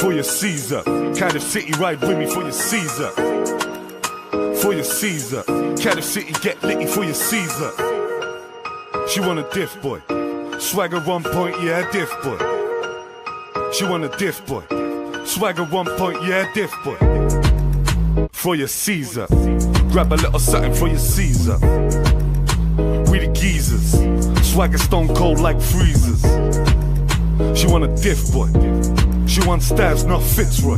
For your Caesar. Cardiff City, ride with me for your Caesar. For your Caesar. Cardiff City, get litty for your Caesar. She want a diff boy. Swagger 1 point, yeah, diff boy. She want a diff boy. Swagger 1 point, yeah, diff boy. For your Caesar. Grab a little something for your Caesar. We the geezers. Swagger stone cold like freezers. She want a diff boy. She want Starvz, not Fitzroy.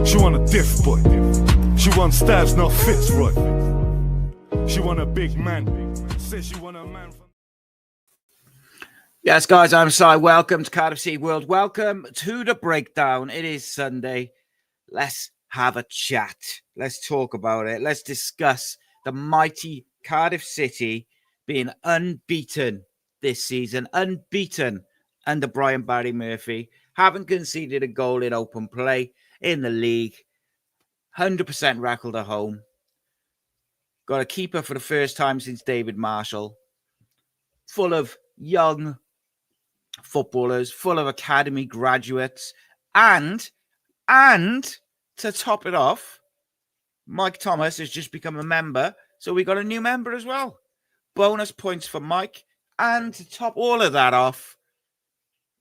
She want a diff boy. She want Starvz, not Fitzroy. She want a big man. Says she want a man from... Yes, guys, I'm Si. Welcome to Cardiff City World. Welcome to the breakdown. It is Sunday. Let's have a chat. Let's talk about it. Let's discuss the mighty Cardiff City being unbeaten this season. Unbeaten under Brian Barry Murphy. Haven't conceded a goal in open play in the league. 100% record at home. Got a keeper for the first time since David Marshall. Full of young footballers, full of academy graduates, and to top it off, Mike Thomas has just become a member, so we got a new member as well. Bonus points for Mike, and to top all of that off,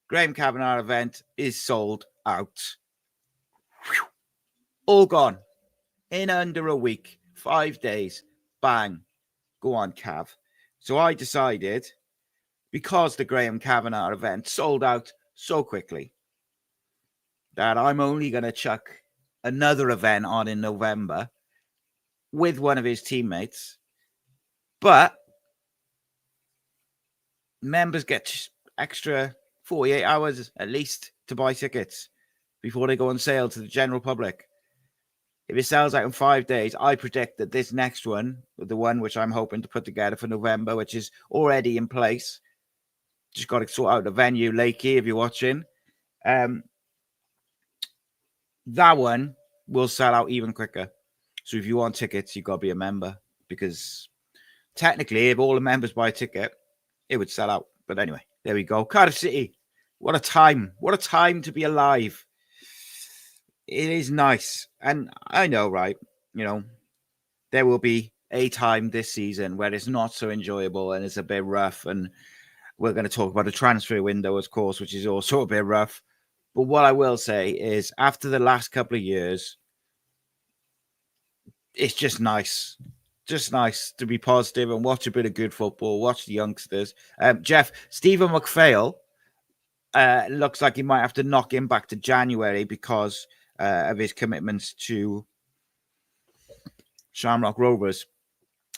Graham Kavanagh event is sold out. Whew. All gone in under a week, 5 days, bang, go on, Cav. So I decided, because the Graham Kavanagh event sold out so quickly, that I'm only going to chuck another event on in November with one of his teammates. But members get extra 48 hours at least to buy tickets before they go on sale to the general public. If it sells out in 5 days, I predict that this next one, the one which I'm hoping to put together for November, which is already in place, just got to sort out the venue, Lakey, if you're watching. That one will sell out even quicker. So if you want tickets, you've got to be a member, because technically, if all the members buy a ticket, it would sell out. But anyway, there we go. Cardiff City, what a time. What a time to be alive. It is nice. And I know, right, you know, there will be a time this season where it's not so enjoyable and it's a bit rough. And we're going to talk about the transfer window, of course, which is also a bit rough. But what I will say is, after the last couple of years, it's just nice. Just nice to be positive and watch a bit of good football, watch the youngsters. Jeff, Stephen McPhail looks like he might have to knock him back to January because of his commitments to Shamrock Rovers.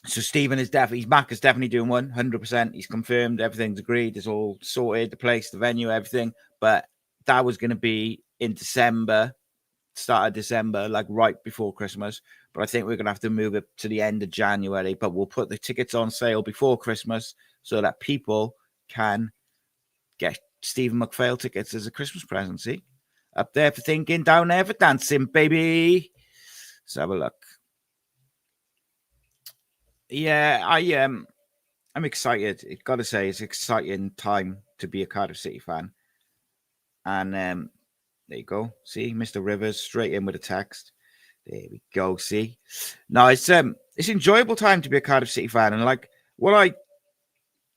So Stephen is definitely, Mac is definitely doing 100%. He's confirmed, everything's agreed, it's all sorted, the place, the venue, everything. But that was going to be in December, start of December, like right before Christmas. But I think we're going to have to move it to the end of January. But we'll put the tickets on sale before Christmas so that people can get Stephen McPhail tickets as a Christmas present. See? Up there for thinking, down there for dancing, baby. Let's have a look. Yeah, I'm excited. I've got to say, it's an exciting time to be a Cardiff City fan. And there you go. See, Mr. Rivers straight in with a text. There we go. See, no, it's enjoyable time to be a Cardiff City fan. And like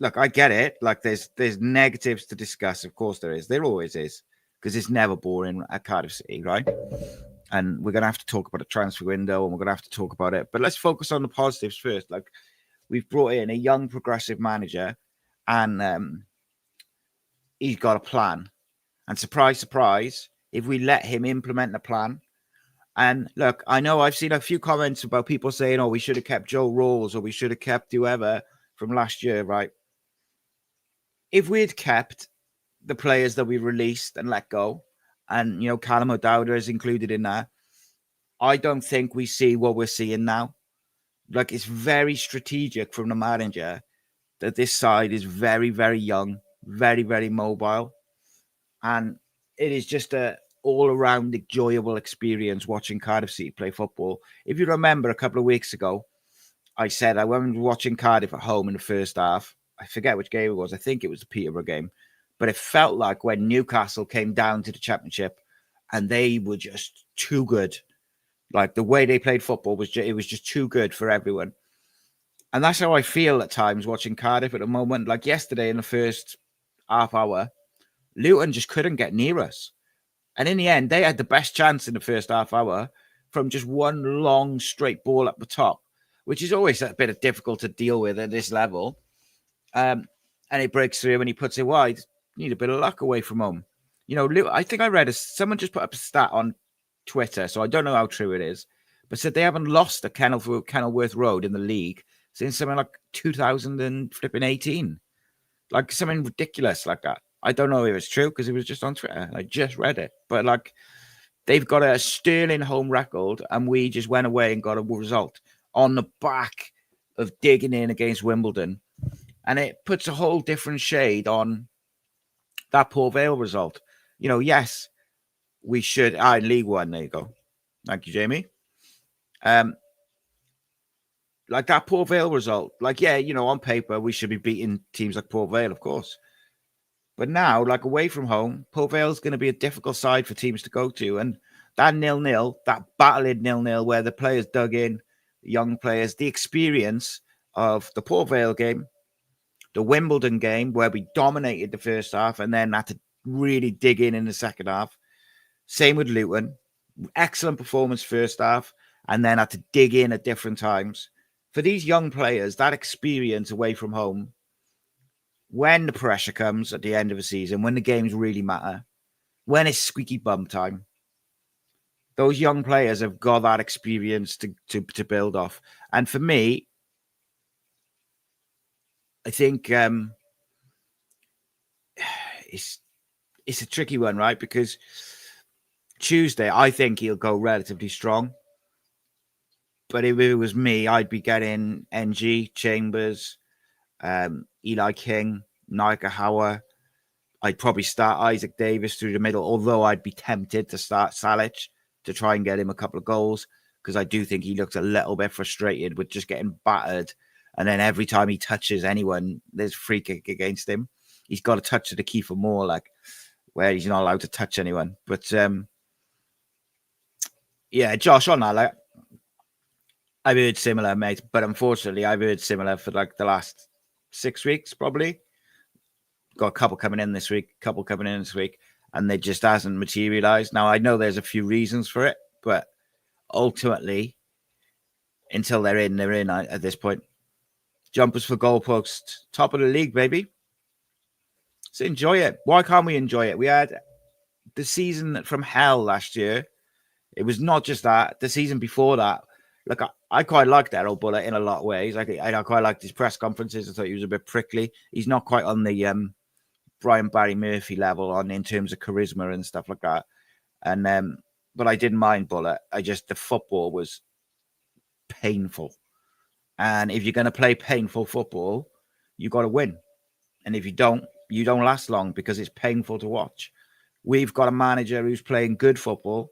I get it. Like there's negatives to discuss. Of course there is. There always is, because it's never boring at Cardiff City, right? And we're gonna have to talk about the transfer window, and we're gonna have to talk about it. But let's focus on the positives first. Like, we've brought in a young progressive manager, and he's got a plan. And surprise, surprise, if we let him implement the plan. And look, I know I've seen a few comments about people saying, oh, we should have kept Joe Rawls, or we should have kept whoever from last year, right? If we'd kept the players that we released and let go, and, you know, Callum O'Dowda is included in that, I don't think we see what we're seeing now. Like, it's very strategic from the manager that this side is very, very young, very, very mobile. And it is just a all-around enjoyable experience watching Cardiff City play football. If you remember a couple of weeks ago, I said I went watching Cardiff at home in the first half. I forget which game it was. I think it was the Peterborough game. But it felt like when Newcastle came down to the Championship and they were just too good. Like the way they played football was just too good for everyone. And that's how I feel at times watching Cardiff at the moment. Like yesterday in the first half hour, Luton just couldn't get near us. And in the end, they had the best chance in the first half hour from just one long straight ball up the top, which is always a bit difficult to deal with at this level. And it breaks through and he puts it wide. Need a bit of luck away from home. You know, I think I read someone just put up a stat on Twitter, so I don't know how true it is, but said they haven't lost at Kenilworth Road in the league since something like 2018. Like something ridiculous like that. I don't know if it's true because it was just on Twitter. I just read it. But like they've got a sterling home record and we just went away and got a result on the back of digging in against Wimbledon. And it puts a whole different shade on that Port Vale result. You know, yes, we should. In League One, there you go. Thank you, Jamie. Like that Port Vale result, like, yeah, you know, on paper, we should be beating teams like Port Vale, of course. But now, like away from home, Port Vale's going to be a difficult side for teams to go to. And that 0-0, that battling 0-0 where the players dug in, young players, the experience of the Port Vale game, the Wimbledon game where we dominated the first half and then had to really dig in the second half. Same with Luton. Excellent performance first half and then had to dig in at different times. For these young players, that experience away from home, when the pressure comes at the end of a season, when the games really matter, when it's squeaky bum time, those young players have got that experience to build off. And for me, I think it's a tricky one, right? Because Tuesday, I think he'll go relatively strong. But if it was me, I'd be getting NG, Chambers, Eli King, Nika Hauer. I'd probably start Isaac Davis through the middle, although I'd be tempted to start Salic to try and get him a couple of goals because I do think he looks a little bit frustrated with just getting battered. And then every time he touches anyone, there's a free kick against him. He's got to touch the Kiefer Moore, like where he's not allowed to touch anyone. But yeah, Josh, on that, like, I've heard similar, mate. But unfortunately, I've heard similar for like the last 6 weeks, probably. Got a couple coming in this week, and they just hasn't materialized. Now, I know there's a few reasons for it, but ultimately, until they're in at this point. Jumpers for goalposts, top of the league, baby. So enjoy it. Why can't we enjoy it? We had the season from hell last year. It was not just that. The season before that, look, I quite liked Errol Bullett in a lot of ways. I quite liked his press conferences. I thought he was a bit prickly. He's not quite on the Brian Barry Murphy level in terms of charisma and stuff like that. And but I didn't mind Bullett. The football was painful. And if you're going to play painful football, you got to win. And if you don't last long because it's painful to watch. We've got a manager who's playing good football.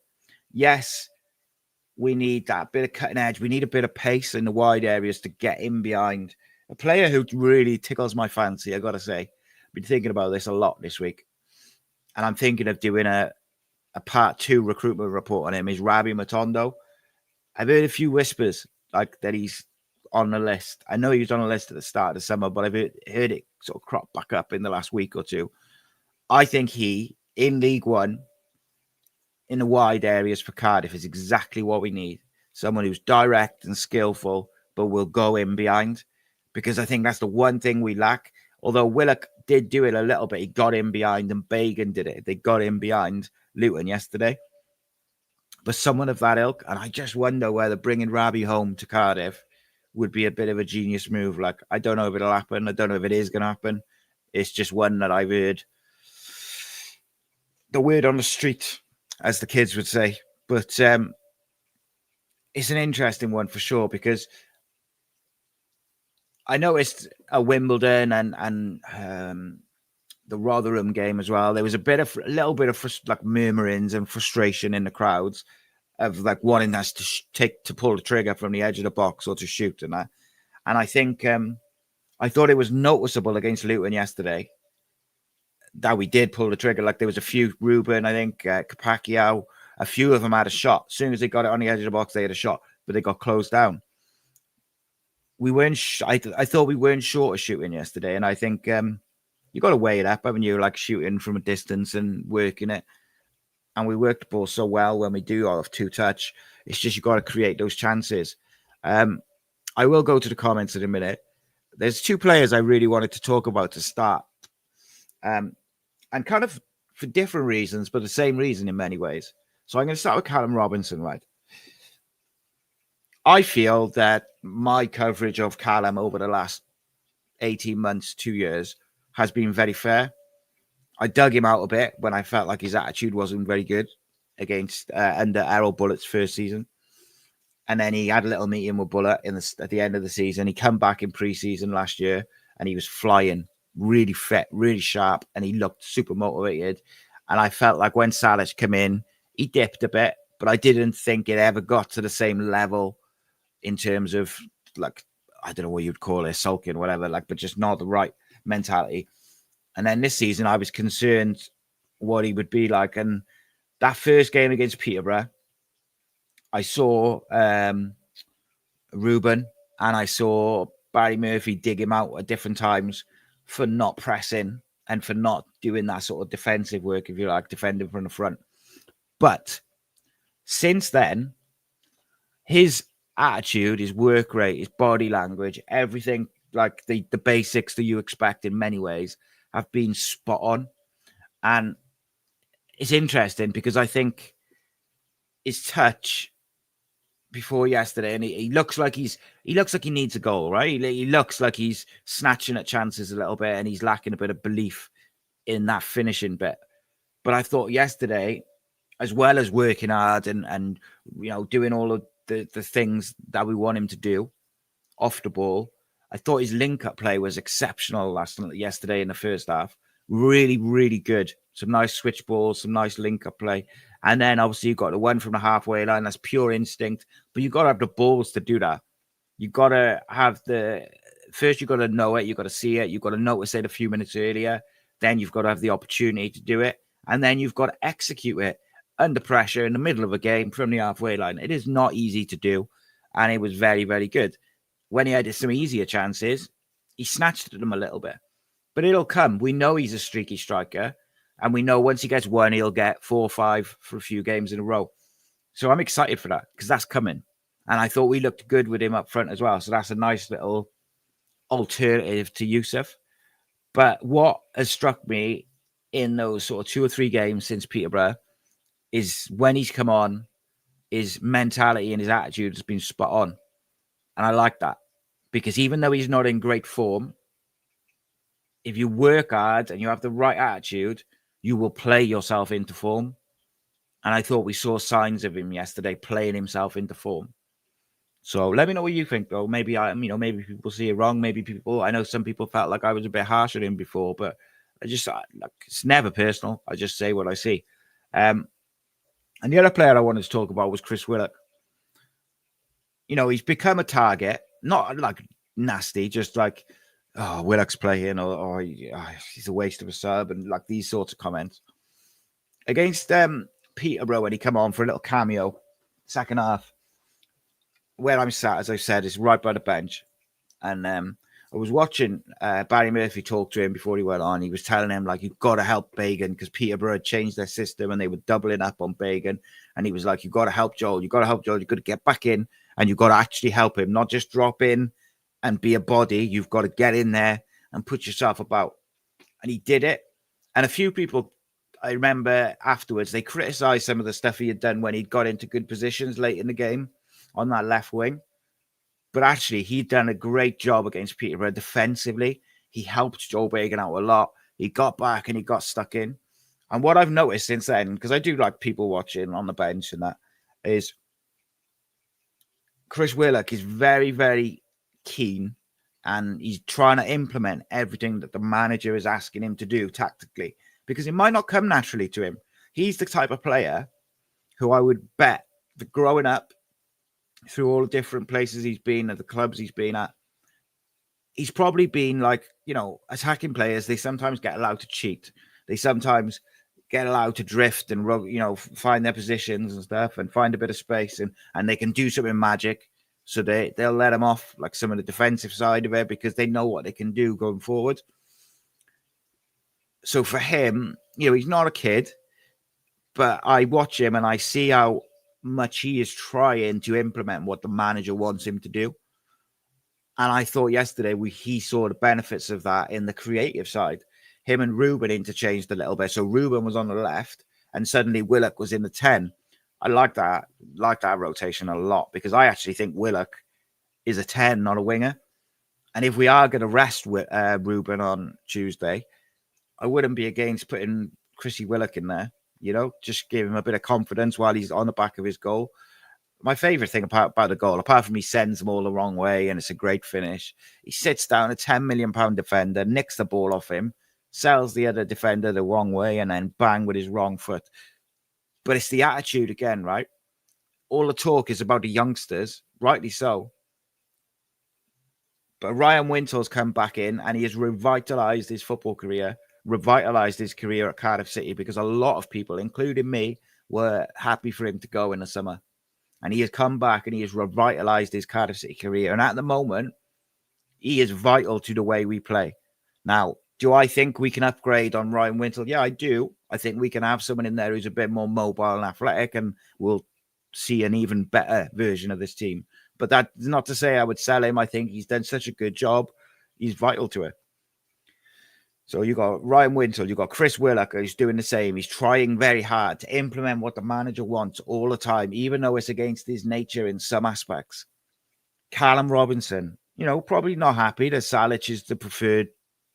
Yes, we need that bit of cutting edge. We need a bit of pace in the wide areas to get in behind. A player who really tickles my fancy, I got to say. I've been thinking about this a lot this week. And I'm thinking of doing a part 2 recruitment report on him is Rabi Matondo. I've heard a few whispers like that he's on the list. I know he was on the list at the start of the summer, but I've heard it sort of crop back up in the last week or two. I think he, in League One, in the wide areas for Cardiff, is exactly what we need. Someone who's direct and skillful, but will go in behind. Because I think that's the one thing we lack. Although Willock did do it a little bit. He got in behind and Bagan did it. They got in behind Luton yesterday. But someone of that ilk, and I just wonder whether bringing Rabi home to Cardiff would be a bit of a genius move. Like, I don't know if it'll happen. I don't know if it is going to happen. It's just one that I've heard the word on the street, as the kids would say. But it's an interesting one for sure, because I noticed a Wimbledon and the Rotherham game as well. There was a little bit of like murmurings and frustration in the crowds of like wanting us to pull the trigger from the edge of the box or to shoot and that. And I think I thought it was noticeable against Luton yesterday that we did pull the trigger. Like there was a few, Ruben, I think, Capaccio, a few of them had a shot. As soon as they got it on the edge of the box, they had a shot, but they got closed down. We weren't. I thought we weren't short of shooting yesterday, and I think you got to weigh it up, haven't you? Like shooting from a distance and working it. And we worked the ball so well when we do off 2-touch. It's just you got to create those chances. I will go to the comments in a minute. There's 2 players I really wanted to talk about to start, and kind of for different reasons, but the same reason in many ways. So I'm going to start with Callum Robinson, right? I feel that my coverage of Callum over the last 18 months, 2 years, has been very fair. I dug him out a bit when I felt like his attitude wasn't very good against under Errol Bullett's first season. And then he had a little meeting with Bullett at the end of the season. He come back in pre-season last year and he was flying, really fit, really sharp, and he looked super motivated. And I felt like when Salah came in, he dipped a bit, but I didn't think it ever got to the same level in terms of, like, I don't know what you'd call it, sulking, whatever, like, but just not the right mentality. And then this season, I was concerned what he would be like. And that first game against Peterborough, I saw Ruben and I saw Barry Murphy dig him out at different times for not pressing and for not doing that sort of defensive work, if you like, defending from the front. But since then, his attitude, his work rate, his body language, everything, like the basics that you expect in many ways, have been spot on. And it's interesting because I think his touch before yesterday, and he looks like he needs a goal, right? He looks like he's snatching at chances a little bit and he's lacking a bit of belief in that finishing bit. But I thought yesterday, as well as working hard and you know, doing all of the things that we want him to do off the ball, I thought his link-up play was exceptional yesterday in the first half. Really, really good. Some nice switch balls, some nice link-up play. And then, obviously, you've got the one from the halfway line. That's pure instinct. But you've got to have the balls to do that. You've got to have first, you've got to know it. You've got to see it. You've got to notice it a few minutes earlier. Then you've got to have the opportunity to do it. And then you've got to execute it under pressure in the middle of a game from the halfway line. It is not easy to do. And it was very, very good. When he had some easier chances, he snatched at them a little bit. But it'll come. We know he's a streaky striker. And we know once he gets one, he'll get 4 or 5 for a few games in a row. So I'm excited for that because that's coming. And I thought we looked good with him up front as well. So that's a nice little alternative to Yusuf. But what has struck me in those sort of 2 or 3 games since Peterborough is when he's come on, his mentality and his attitude has been spot on. And I like that because even though he's not in great form, if you work hard and you have the right attitude, you will play yourself into form. And I thought we saw signs of him yesterday playing himself into form. So let me know what you think, though. Maybe maybe people see it wrong. I know some people felt like I was a bit harsh on him before, but it's never personal. I just say what I see. And the other player I wanted to talk about was Chris Willock. You know, he's become a target, not like nasty, just like, oh, Willock's playing, or he's a waste of a sub, and like these sorts of comments. Against Peterborough, when he come on for a little cameo, second half, where I'm sat, as I said, is right by the bench. And I was watching Barry Murphy talk to him before he went on. He was telling him, like, you've got to help Bagan because Peterborough had changed their system and they were doubling up on Bagan. And he was like, you've got to help Joel. You've got to help Joel. You've got to get back in and you've got to actually help him, not just drop in and be a body. You've got to get in there and put yourself about. And he did it. And a few people, I remember afterwards, they criticised some of the stuff he had done when he'd got into good positions late in the game on that left wing. But actually, he'd done a great job against Peterborough defensively. He helped Joel Bagan out a lot. He got back and he got stuck in. And what I've noticed since then, because I do like people watching on the bench and that, is Chris Willock is very, very keen and he's trying to implement everything that the manager is asking him to do tactically because it might not come naturally to him. He's the type of player who I would bet that growing up through all the different places he's been at, the clubs he's been at, he's probably been like, you know, attacking players, they sometimes get allowed to cheat. they sometimes get allowed to drift and, find their positions and stuff and find a bit of space, and they can do something magic. So they'll let them off like some of the defensive side of it because they know what they can do going forward. So for him, he's not a kid, but I watch him and I see how much he is trying to implement what the manager wants him to do. And I thought yesterday he saw the benefits of that in the creative side. Him and Ruben interchanged a little bit. So Ruben was on the left and suddenly Willock was in the 10. I like that rotation a lot because I actually think Willock is a 10, not a winger. And if we are going to rest with Ruben on Tuesday, I wouldn't be against putting Chrissy Willock in there, just give him a bit of confidence while he's on the back of his goal. My favourite thing about the goal, apart from he sends them all the wrong way and it's a great finish, he sits down a £10 million defender, nicks the ball off him, sells the other defender the wrong way, and then bang with his wrong foot. But it's the attitude again, right? All the talk is about the youngsters, rightly so. But Ryan Wintour's come back in and he has revitalised his football career, revitalised his career at Cardiff City, because a lot of people, including me, were happy for him to go in the summer. And he has come back and he has revitalised his Cardiff City career. And at the moment, he is vital to the way we play. Now, do I think we can upgrade on Ryan Wintour? Yeah, I do. I think we can have someone in there who's a bit more mobile and athletic, and we'll see an even better version of this team. But that's not to say I would sell him. I think he's done such a good job. He's vital to it. So you got Ryan Wintour, you got Chris Willock, who's doing the same. He's trying very hard to implement what the manager wants all the time, even though it's against his nature in some aspects. Callum Robinson, probably not happy that Salic is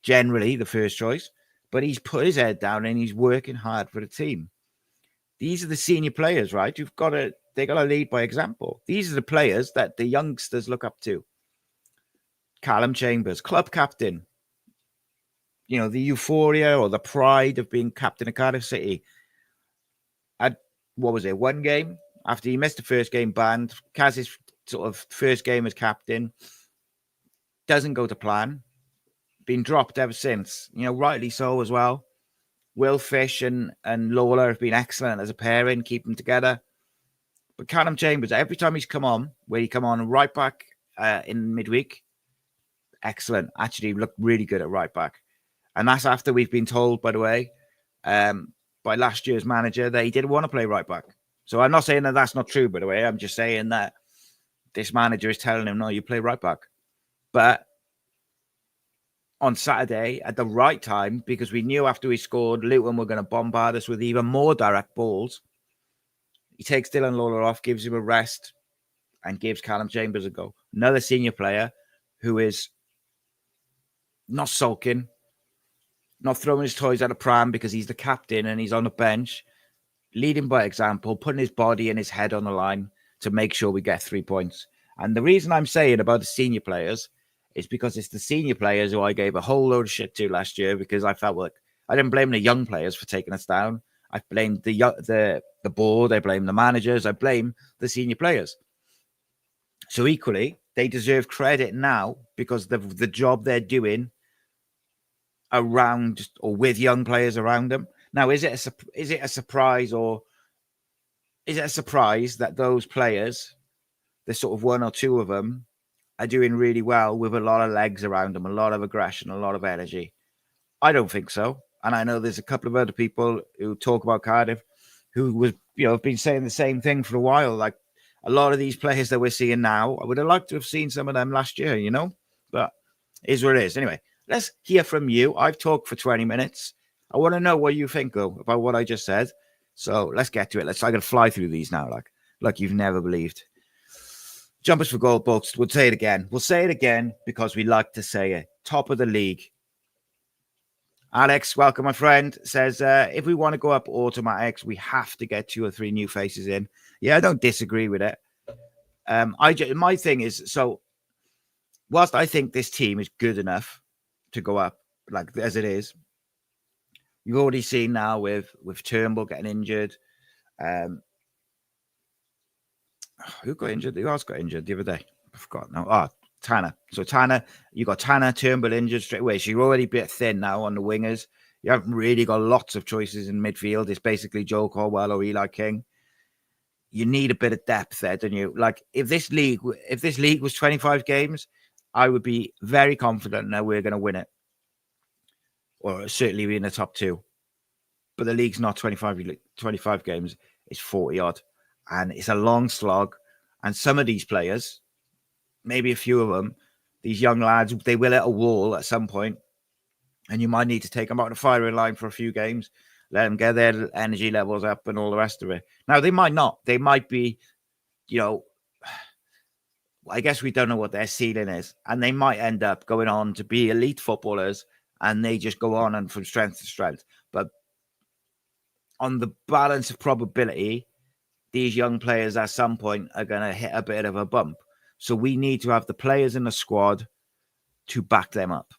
generally the first choice, but he's put his head down and he's working hard for the team. These are the senior players, right? They got to lead by example. These are the players that the youngsters look up to. Callum Chambers, club captain. The euphoria or the pride of being captain of Cardiff City. One game after he missed the first game banned. Kaz's sort of first game as captain doesn't go to plan. Been dropped ever since. Rightly so as well. Will Fish and Lawler have been excellent as a pairing, keep them together. But Callum Chambers, every time he's come on, where he come on right back in midweek, excellent. Actually looked really good at right back. And that's after we've been told, by the way, by last year's manager that he didn't want to play right back. So I'm not saying that that's not true, by the way. I'm just saying that this manager is telling him, no, you play right back. But on Saturday, at the right time, because we knew after we scored, Luton were going to bombard us with even more direct balls, he takes Dylan Lawler off, gives him a rest, and gives Callum Chambers a go. Another senior player who is not sulking, not throwing his toys at a pram because he's the captain and he's on the bench, leading by example, putting his body and his head on the line to make sure we get 3 points. And the reason I'm saying about the senior players is because it's the senior players who I gave a whole load of shit to last year, because I felt like I didn't blame the young players for taking us down. I blamed the board, I blame the managers, I blame the senior players. So equally, they deserve credit now because the job they're doing around or with young players around them. Now, is it a surprise, or is it a surprise that those players, there's sort of one or two of them, are doing really well with a lot of legs around them, a lot of aggression, a lot of energy? I don't think so. And I know there's a couple of other people who talk about Cardiff who have been saying the same thing for a while. Like a lot of these players that we're seeing now, I would have liked to have seen some of them last year, but it is what it is. Anyway, let's hear from you. I've talked for 20 minutes. I want to know what you think, though, about what I just said. So let's get to it. I got to fly through these now, like you've never believed. Jumpers for goal, folks. We'll say it again. We'll say it again because we like to say it. Top of the league. Alex, welcome, my friend, says, if we want to go up automatics, we have to get 2 or 3 new faces in. Yeah, I don't disagree with it. My thing is, so whilst I think this team is good enough to go up, like as it is, you've already seen now with Turnbull getting injured. Who got injured? Who else got injured the other day? I forgot now. Tanner. So Tanner, you got Tanner, Turnbull injured straight away. So you're already a bit thin now on the wingers. You haven't really got lots of choices in midfield. It's basically Joe Caldwell or Eli King. You need a bit of depth there, don't you? Like if this league was 25 games, I would be very confident that we're going to win it, or certainly be in the top 2. But the league's not 25 games; it's 40 odd, and it's a long slog. And some of these players, maybe a few of them, these young lads, they will hit a wall at some point, and you might need to take them out of the firing line for a few games, let them get their energy levels up and all the rest of it. Now, they might not. They might be, I guess we don't know what their ceiling is, and they might end up going on to be elite footballers, and they just go on and from strength to strength. But on the balance of probability, these young players at some point are going to hit a bit of a bump. So we need to have the players in the squad to back them up,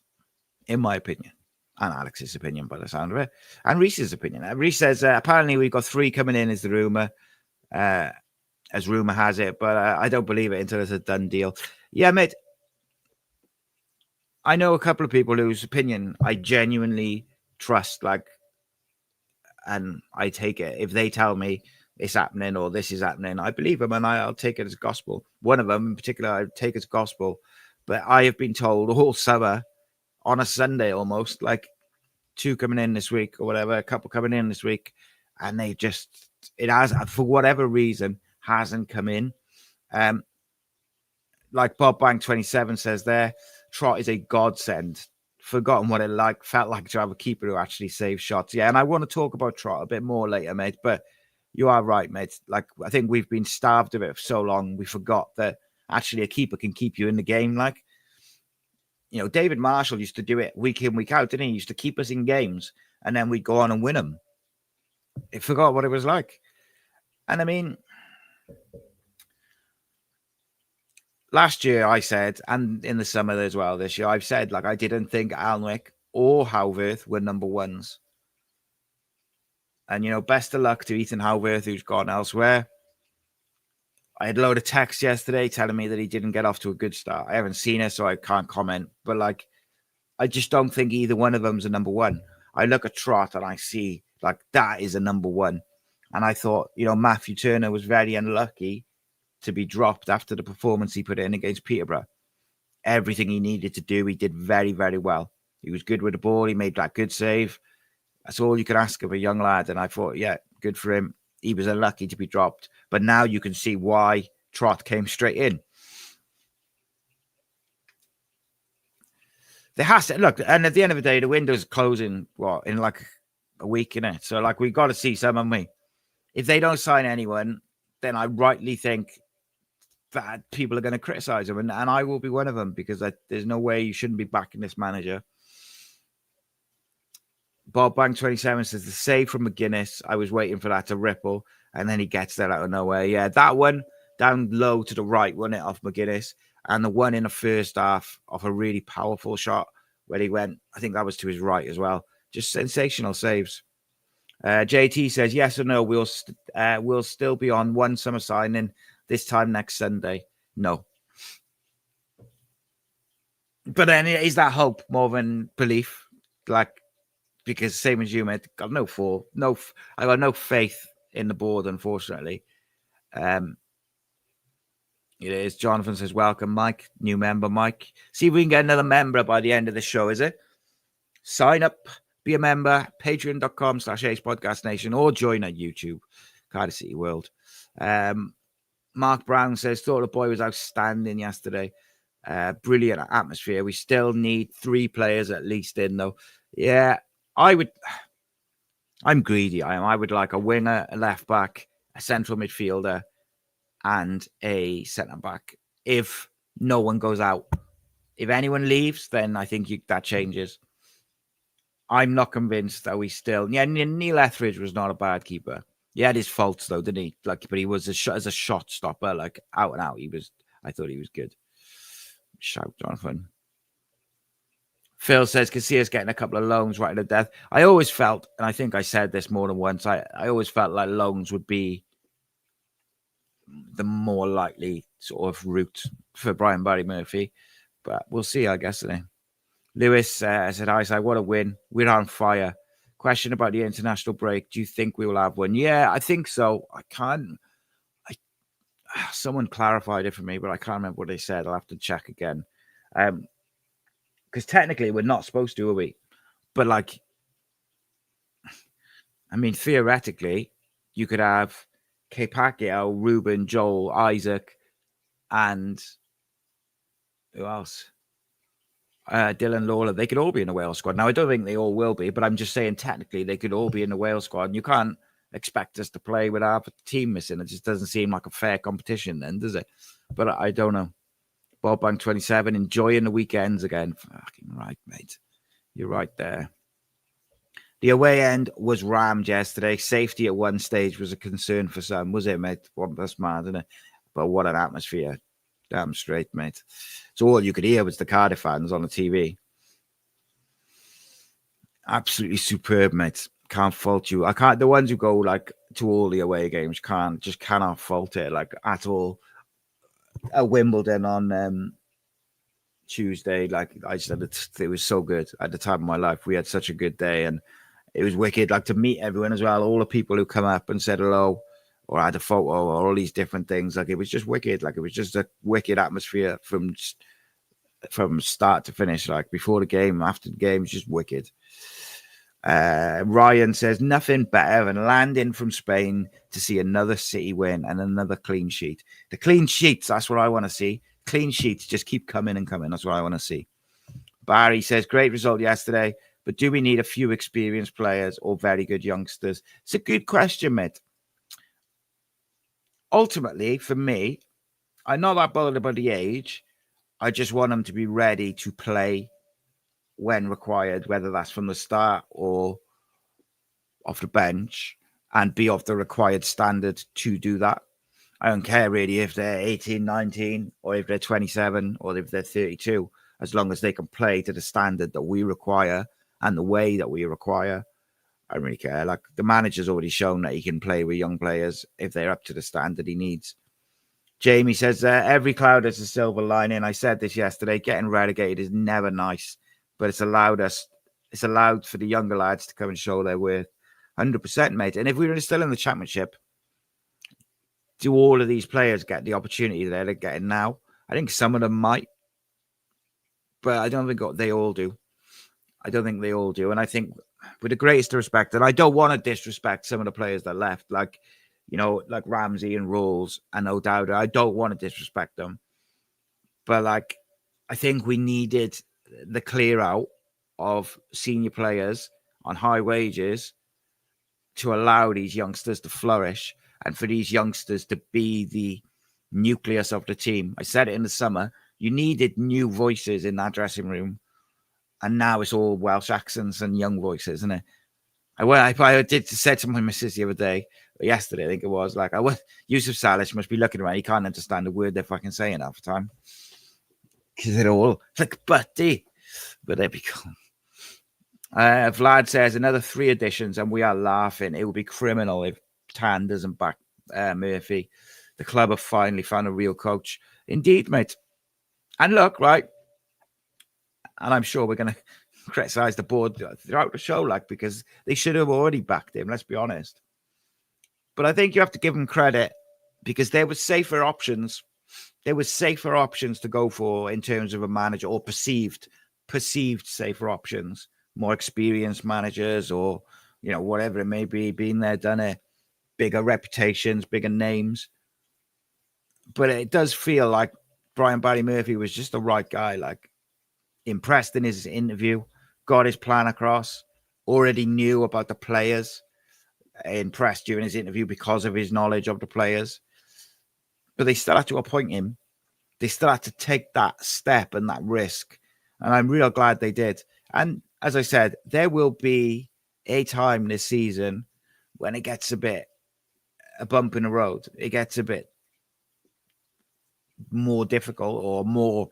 in my opinion. And Alex's opinion, by the sound of it. And Reese's opinion. Reese says, apparently we've got 3 coming in, is the rumour. As rumour has it. But I don't believe it until it's a done deal. Yeah, mate. I know a couple of people whose opinion I genuinely trust, and I take it. If they tell me it's happening or this is happening, I believe them and I'll take it as gospel. One of them in particular, I take as gospel. But I have been told all summer, on a Sunday almost, 2 coming in this week or whatever, a couple coming in this week, and it has, for whatever reason, hasn't come in. Like Bob Bank 27 says there, Trott is a godsend. Forgotten what it felt like to have a keeper who actually saves shots. Yeah, and I want to talk about Trott a bit more later, mate, but you are right, mate. I think we've been starved of it for so long, we forgot that actually a keeper can keep you in the game. David Marshall used to do it week in, week out, didn't he? He used to keep us in games, and then we'd go on and win them. I forgot what it was like. And I mean, last year I said, and in the summer as well this year, I've said, I didn't think Alnwick or Howverth were number 1s. And, best of luck to Ethan Howverth, who's gone elsewhere. I had a load of texts yesterday telling me that he didn't get off to a good start. I haven't seen it, so I can't comment. But, I just don't think either one of them's a number 1. I look at Trott and I see, that is a number 1. And I thought, Matthew Turner was very unlucky to be dropped after the performance he put in against Peterborough. Everything he needed to do, he did very, very well. He was good with the ball. He made that good save. That's all you can ask of a young lad. And I thought, yeah, good for him. He was unlucky to be dropped. But now you can see why Trott came straight in. There has to, look, and at the end of the day, the window's closing, in a week, innit? So, we've got to see some of me. If they don't sign anyone, then I rightly think that people are going to criticize him. And I will be one of them, because there's no way you shouldn't be backing this manager. Bob Bank 27 says the save from McGuinness. I was waiting for that to ripple, and then he gets that out of nowhere. Yeah, that one down low to the right, won it off McGuinness, and the one in the first half off a really powerful shot where he went, I think that was to his right as well. Just sensational saves. JT says yes or no. We'll still be on one summer signing this time next Sunday. No. But then is that hope more than belief? Because same as you, mate, I got no faith in the board, unfortunately. It is. Jonathan says, welcome, Mike. New member, Mike. See if we can get another member by the end of the show, is it? Sign up, be a member, patreon.com/AcePodcastNation, or join on YouTube, Cardiff City World. Mark Brown says, thought the boy was outstanding yesterday. Brilliant atmosphere. We still need 3 players at least in, though. Yeah, I'm greedy. I would like a winger, a left back, a central midfielder, and a centre back. If no one goes out, if anyone leaves, then I think that changes. I'm not convinced that we still. Yeah, Neil Etheridge was not a bad keeper. He had his faults though, didn't he? But he was as a shot stopper, out and out. I thought he was good. Shout, Jonathan. Phil says, Casillas getting a couple of loans right to death. I always felt, and I think I said this more than once, I always felt like loans would be the more likely sort of route for Brian Barry Murphy. But we'll see, I guess, today. Lewis said, hi, what a win. We're on fire. Question about the international break. Do you think we will have one? Yeah, I think so. Someone clarified it for me, but I can't remember what they said. I'll have to check again. Because technically we're not supposed to, are we? But like, I mean, theoretically, you could have Pacquiao, Ruben, Joel, Isaac, and who else? Dylan Lawler. They could all be in the Wales squad. Now, I don't think they all will be, but I'm just saying technically they could all be in the Wales squad. And you can't expect us to play with our team missing. It just doesn't seem like a fair competition then, does it? But I don't know. Bob Bank 27, enjoying the weekends again. Fucking right, mate. You're right there. The away end was rammed yesterday. Safety at one stage was a concern for some, was it, mate? Well, that's mad, isn't it? But what an atmosphere. Damn straight, mate. So all you could hear was the Cardiff fans on the TV. Absolutely superb, mate. Can't fault you. I can't. The ones who go like to all the away games cannot fault it like at all. At Wimbledon on Tuesday, like I said, it was so good at the time of my life. We had such a good day, and it was wicked. Like to meet everyone as well, all the people who come up and said hello, or had a photo, or all these different things. Like it was just wicked. Like it was just a wicked atmosphere from start to finish. Like before the game, after the game, it's just wicked. Ryan says nothing better than landing from Spain to see another City win and another clean sheet. The clean sheets, that's what I want to see. Clean sheets just keep coming and coming. That's what I want to see. Barry says great result yesterday, but do we need a few experienced players or very good youngsters? It's a good question, mate. Ultimately, for me, I'm not that bothered about the age. I just want them to be ready to play when required, whether that's from the start or off the bench, and be of the required standard to do that. I don't care really if they're 18, 19, or if they're 27, or if they're 32, as long as they can play to the standard that we require and the way that we require. I don't really care. Like the manager's already shown that he can play with young players if they're up to the standard he needs. Jamie says, every cloud has a silver lining. I said this yesterday, getting relegated is never nice, but it's allowed for the younger lads to come and show their worth. 100%, mate. And if we were still in the championship, do all of these players get the opportunity they're getting now? I think some of them might, but I don't think they all do. And I think with the greatest respect, and I don't want to disrespect some of the players that left, like Ramsey and Rolls and O'Dowda. I don't want to disrespect them. But like, I think we needed the clear out of senior players on high wages to allow these youngsters to flourish and for these youngsters to be the nucleus of the team. I said it in the summer. You needed new voices in that dressing room. And now it's all Welsh accents and young voices, isn't it? I did say to my missus the other day, yesterday, I think it was, like, Yusuf Salish must be looking around. He can't understand a word they're fucking saying half the time. Because they're all like, buddy. But there we go. Vlad says another 3 additions and we are laughing. It would be criminal if Tan doesn't back Murphy. The club have finally found a real coach. Indeed, mate. And look, right, and I'm sure we're going to criticize the board throughout the show, like, because they should have already backed him, let's be honest. But I think you have to give them credit because there were safer options. There were safer options to go for in terms of a manager, or perceived safer options, more experienced managers, or, you know, whatever it may be, been there, done it, bigger reputations, bigger names. But it does feel like Brian Barry Murphy was just the right guy, like, impressed in his interview, got his plan across, already knew about the players, impressed during his interview because of his knowledge of the players. But they still had to appoint him. They still had to take that step and that risk. And I'm real glad they did. And as I said, there will be a time this season when it gets a bump in the road. It gets a bit more difficult, or more,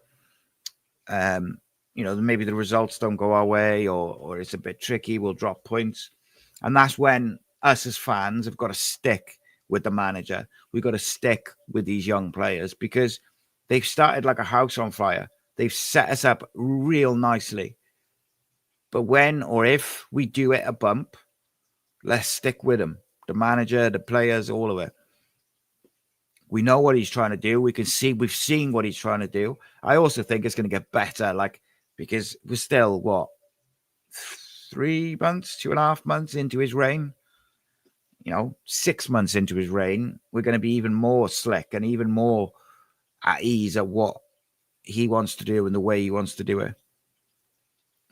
maybe the results don't go our way, or it's a bit tricky. We'll drop points. And that's when us as fans have got to stick with the manager. We've got to stick with these young players because they've started like a house on fire. They've set us up real nicely. But when or if we do hit a bump, let's stick with him. The manager, the players, all of it. We know what he's trying to do. We've seen what he's trying to do. I also think it's going to get better, because we're still 3 months, 2.5 months into his reign. 6 months into his reign, we're going to be even more slick and even more at ease at what he wants to do and the way he wants to do it.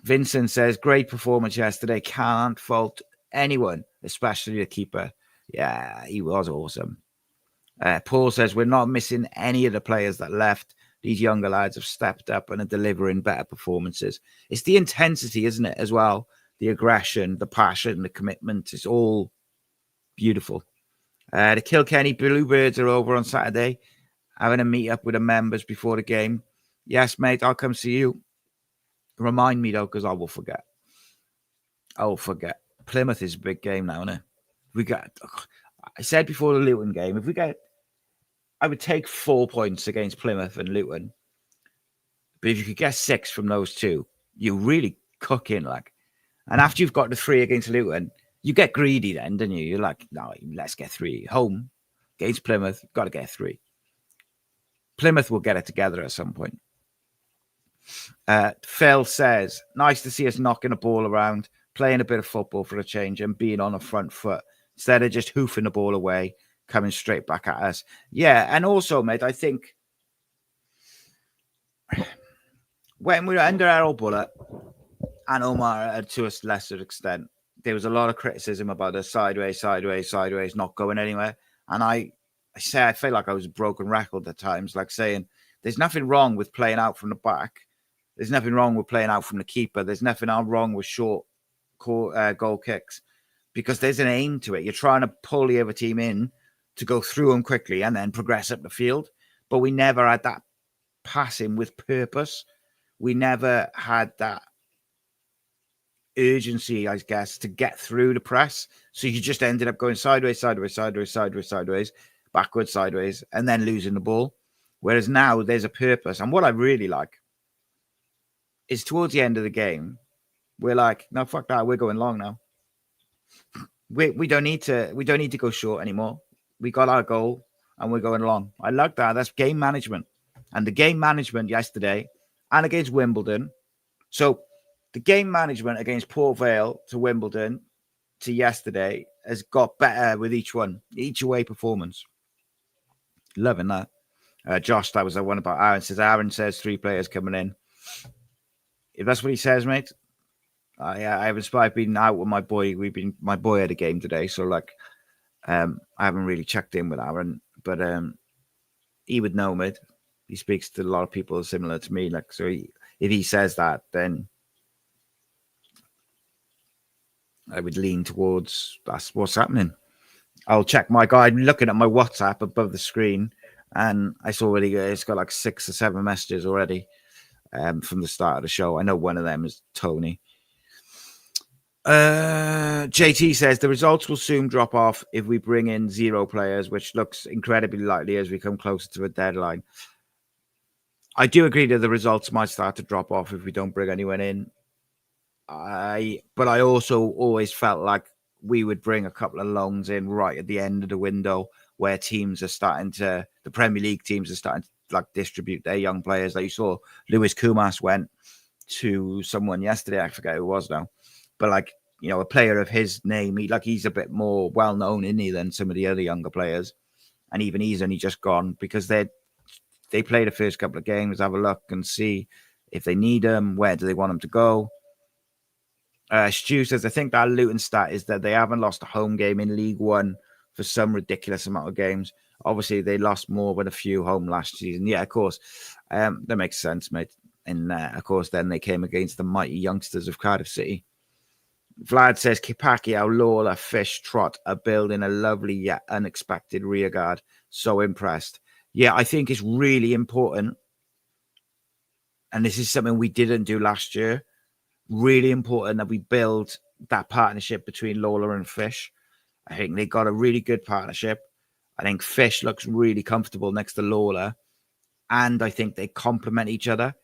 Vincent says, great performance yesterday. Can't fault anyone, especially the keeper. Yeah, he was awesome. Paul says, we're not missing any of the players that left. These younger lads have stepped up and are delivering better performances. It's the intensity, isn't it, as well? The aggression, the passion, the commitment. It's all beautiful. The Kilkenny Bluebirds are over on Saturday, having a meet-up with the members before the game. Yes, mate, I'll come see you. Remind me, though, because I will forget. Plymouth is a big game now, isn't it? I said before the Luton game, I would take 4 points against Plymouth and Luton. But if you could get 6 from those two, you're really cooking, And after you've got the 3 against Luton, you get greedy then, don't you? You're like, no, let's get 3. Home against Plymouth, got to get 3. Plymouth will get it together at some point. Phil says, nice to see us knocking a ball around, playing a bit of football for a change and being on a front foot instead of just hoofing the ball away, coming straight back at us. Yeah, and also, mate, I think when we were under Errol Bullock and Omar to a lesser extent, there was a lot of criticism about us sideways, not going anywhere. And I feel like I was a broken record at times, saying there's nothing wrong with playing out from the back. There's nothing wrong with playing out from the keeper. There's nothing wrong with short goal kicks because there's an aim to it. You're trying to pull the other team in to go through them quickly and then progress up the field. But we never had that passing with purpose. We never had that urgency, I guess, to get through the press. So you just ended up going sideways, backwards, sideways, and then losing the ball. Whereas now there's a purpose. And what I really like is towards the end of the game, we're like, no, fuck that. We're going long now. We don't need to go short anymore. We got our goal and we're going long. I like that. That's game management. And the game management yesterday and against Wimbledon. So the game management against Port Vale to Wimbledon to yesterday has got better with each away performance. Loving that. Josh, that was the one about Aaron says 3 players coming in. If that's what he says, mate, I haven't been out with my boy. My boy had a game today, so I haven't really checked in with Aaron, but he would know, mate. He speaks to a lot of people similar to me, if he says that, then I would lean towards that's what's happening. I'll check my guide. I'm looking at my WhatsApp above the screen, and I saw it's got 6 or 7 messages already from the start of the show. I know one of them is Tony. JT says the results will soon drop off if we bring in 0 players, which looks incredibly likely as we come closer to the deadline. I do agree that the results might start to drop off if we don't bring anyone in. But I also always felt like we would bring a couple of loans in right at the end of the window where teams are starting to, the Premier League teams are starting to distribute their young players. Like you saw, Lewis Kumas went to someone yesterday. I forget who it was now. But a player of his name, he's a bit more well-known, isn't he, than some of the other younger players. And even he's only just gone because they play the first couple of games, have a look and see if they need him, where do they want him to go. Stu says, I think that Luton stat is that they haven't lost a home game in League One for some ridiculous amount of games. Obviously, they lost more with a few home last season. Yeah, of course. That makes sense, mate. And, of course, then they came against the mighty youngsters of Cardiff City. Vlad says, Kipakio, Lawler, Fish, Trott are building a lovely yet unexpected rearguard. So impressed. Yeah, I think it's really important. And this is something we didn't do last year. Really important that we build that partnership between Lawler and Fish. I think they got a really good partnership. I think Fish looks really comfortable next to Lawler. And I think they complement each other.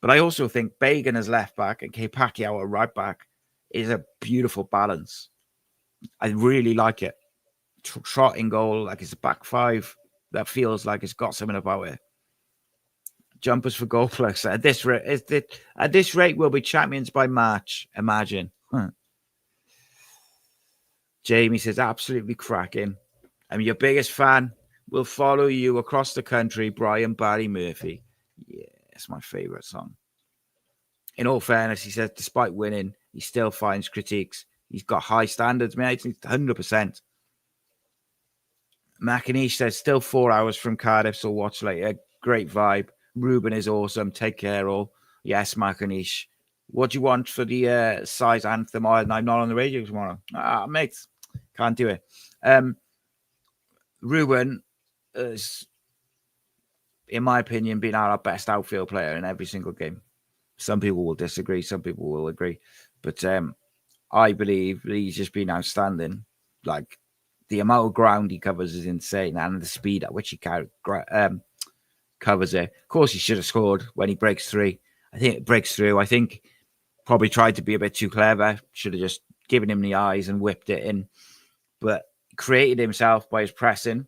But I also think Bagan as left back and K Pacquiao at right back is a beautiful balance. I really like it. Trotting goal, like it's a back five that feels like it's got something about it. Jumpers for goal plus. At this rate, we'll be champions by March. Imagine. Jamie says, absolutely cracking. I'm your biggest fan. We'll follow you across the country, Brian Barry Murphy. Yeah, it's my favorite song. In all fairness, he says, despite winning, he still finds critiques. He's got high standards, mate. 100%. McAnish says, still 4 hours from Cardiff, so watch later. Great vibe. Ruben is awesome. Take care, all. Yes, McAnish. What do you want for the size anthem? I'm not on the radio tomorrow. Mate, can't do it. Ruben has, in my opinion, been our best outfield player in every single game. Some people will disagree. Some people will agree. But I believe he's just been outstanding. Like, the amount of ground he covers is insane. And the speed at which he covers it. Of course, he should have scored when he breaks through. I think it breaks through. I think probably tried to be a bit too clever. Should have just given him the eyes and whipped it in. But created himself by his pressing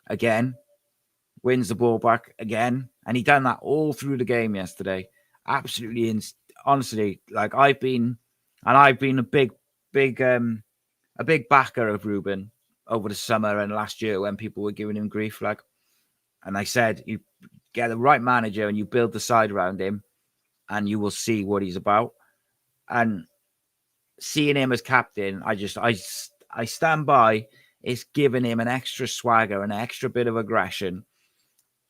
again. Wins the ball back again. And he done that all through the game yesterday. Absolutely, honestly, like I've been a big backer of Ruben over the summer and last year when people were giving him grief. Like, and I said, you get the right manager and you build the side around him, and you will see what he's about. And seeing him as captain, I stand by. It's giving him an extra swagger, an extra bit of aggression,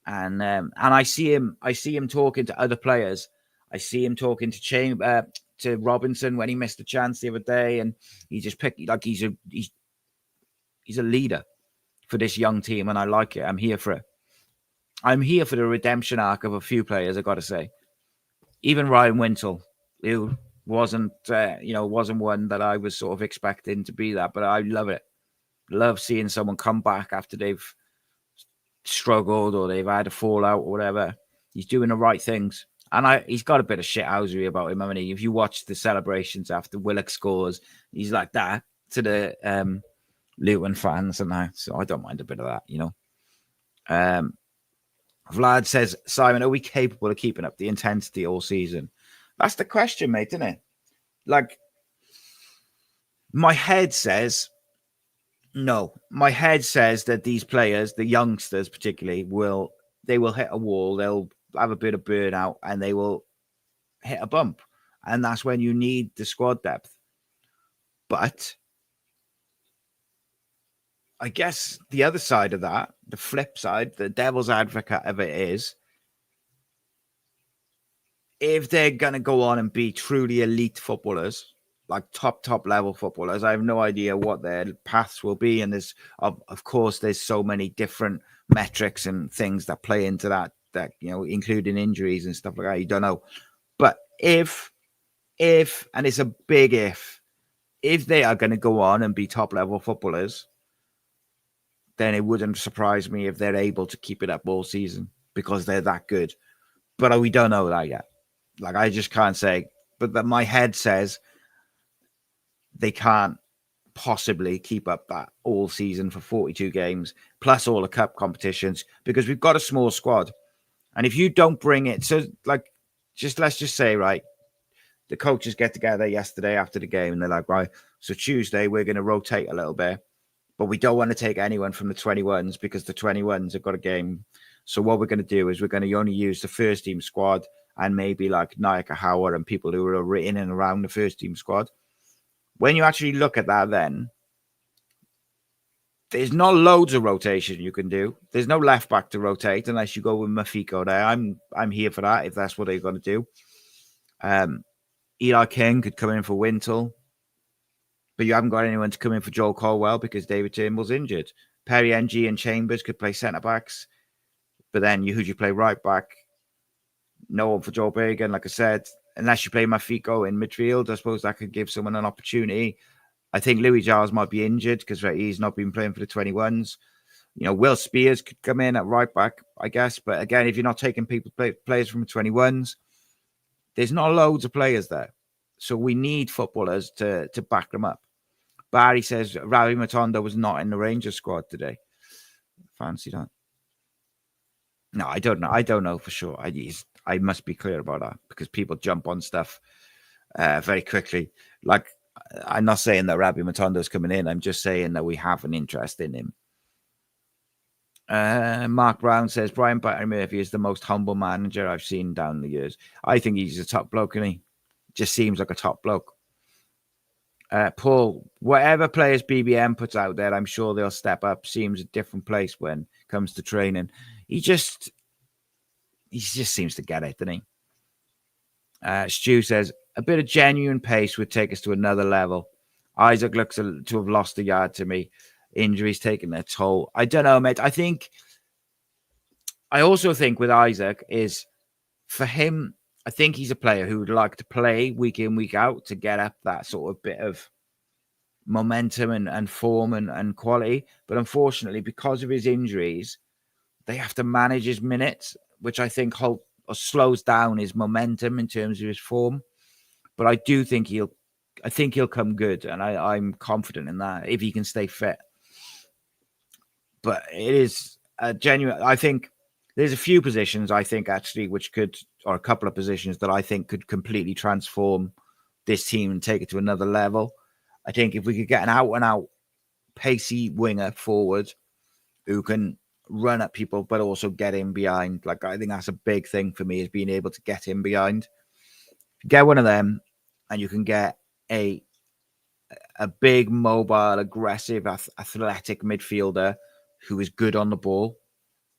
and I see him talking to other players. I see him talking to Robinson when he missed a chance the other day, and he just picked like he's a leader for this young team, and I like it. I'm here for it. I'm here for the redemption arc of a few players. I got to say, even Ryan Wintle, who wasn't one that I was sort of expecting to be that, but I love it. Love seeing someone come back after they've struggled or they've had a fallout or whatever. He's doing the right things. And he's got a bit of shithousery about him. I mean, if you watch the celebrations after Willock scores, he's like that to the Luton fans and that. So I don't mind a bit of that, you know. Vlad says, Simon, are we capable of keeping up the intensity all season? That's the question, mate, isn't it? Like, my head says no. My head says that these players, the youngsters particularly, will hit a wall. They'll have a bit of burnout and they will hit a bump. And that's when you need the squad depth. But I guess the other side of that, the flip side, the devil's advocate of it is, if they're going to go on and be truly elite footballers, like top level footballers, I have no idea what their paths will be. And there's, of course, there's so many different metrics and things that play into that, you know, including injuries and stuff like that. You don't know. But if, and it's a big if they are going to go on and be top level footballers, then it wouldn't surprise me if they're able to keep it up all season because they're that good. But we don't know that yet. Like, I just can't say. But that my head says they can't possibly keep up that all season for 42 games, plus all the cup competitions, because we've got a small squad. And if you don't bring it, so like, let's just say, right, the coaches get together yesterday after the game and they're like, right, so Tuesday we're going to rotate a little bit, but we don't want to take anyone from the 21s because the 21s have got a game. So what we're going to do is we're going to only use the first team squad and maybe like Naika Howard and people who are in and around the first team squad. When you actually look at that, then there's not loads of rotation you can do. There's no left back to rotate unless you go with Mafiko there. I'm here for that if that's what they're going to do. Eli King could come in for Wintle, but you haven't got anyone to come in for Joel Colwell because David Turnbull's injured. Perry NG and Chambers could play centre backs, but then who'd you play right back? No one for Joel Bergen, like I said. Unless you play Mafiko in midfield, I suppose that could give someone an opportunity. I think Louis Giles might be injured because he's not been playing for the 21s. You know, Will Spears could come in at right back, I guess. But again, if you're not taking players from the 21s, there's not loads of players there. So we need footballers to back them up. Barry says Ravi Matondo was not in the Rangers squad today. Fancy that? No, I don't know. I don't know for sure. I must be clear about that because people jump on stuff very quickly. Like, I'm not saying that Ravi Matondo's coming in. I'm just saying that we have an interest in him. Mark Brown says Brian Barry Murphy is the most humble manager I've seen down the years. I think he's a top bloke, and he just seems like a top bloke. Paul, whatever players BBM puts out there, I'm sure they'll step up. Seems a different place when it comes to training. He just seems to get it, doesn't he? Stu says a bit of genuine pace would take us to another level. Isaac looks to have lost a yard to me. Injuries taking their toll. I don't know, mate. I also think with Isaac is for him, I think he's a player who would like to play week in, week out to get up that sort of bit of momentum and form and quality. But unfortunately, because of his injuries, they have to manage his minutes, which I think slows down his momentum in terms of his form. But I do think he'll come good, and I'm confident in that if he can stay fit. But it is a genuine. I think there's a few positions I think actually which could, or a couple of positions that I think could completely transform this team and take it to another level. I think if we could get an out-and-out pacey winger forward who can run at people but also get in behind, like I think that's a big thing for me is being able to get in behind. Get one of them, and you can get a big, mobile, aggressive, athletic midfielder who is good on the ball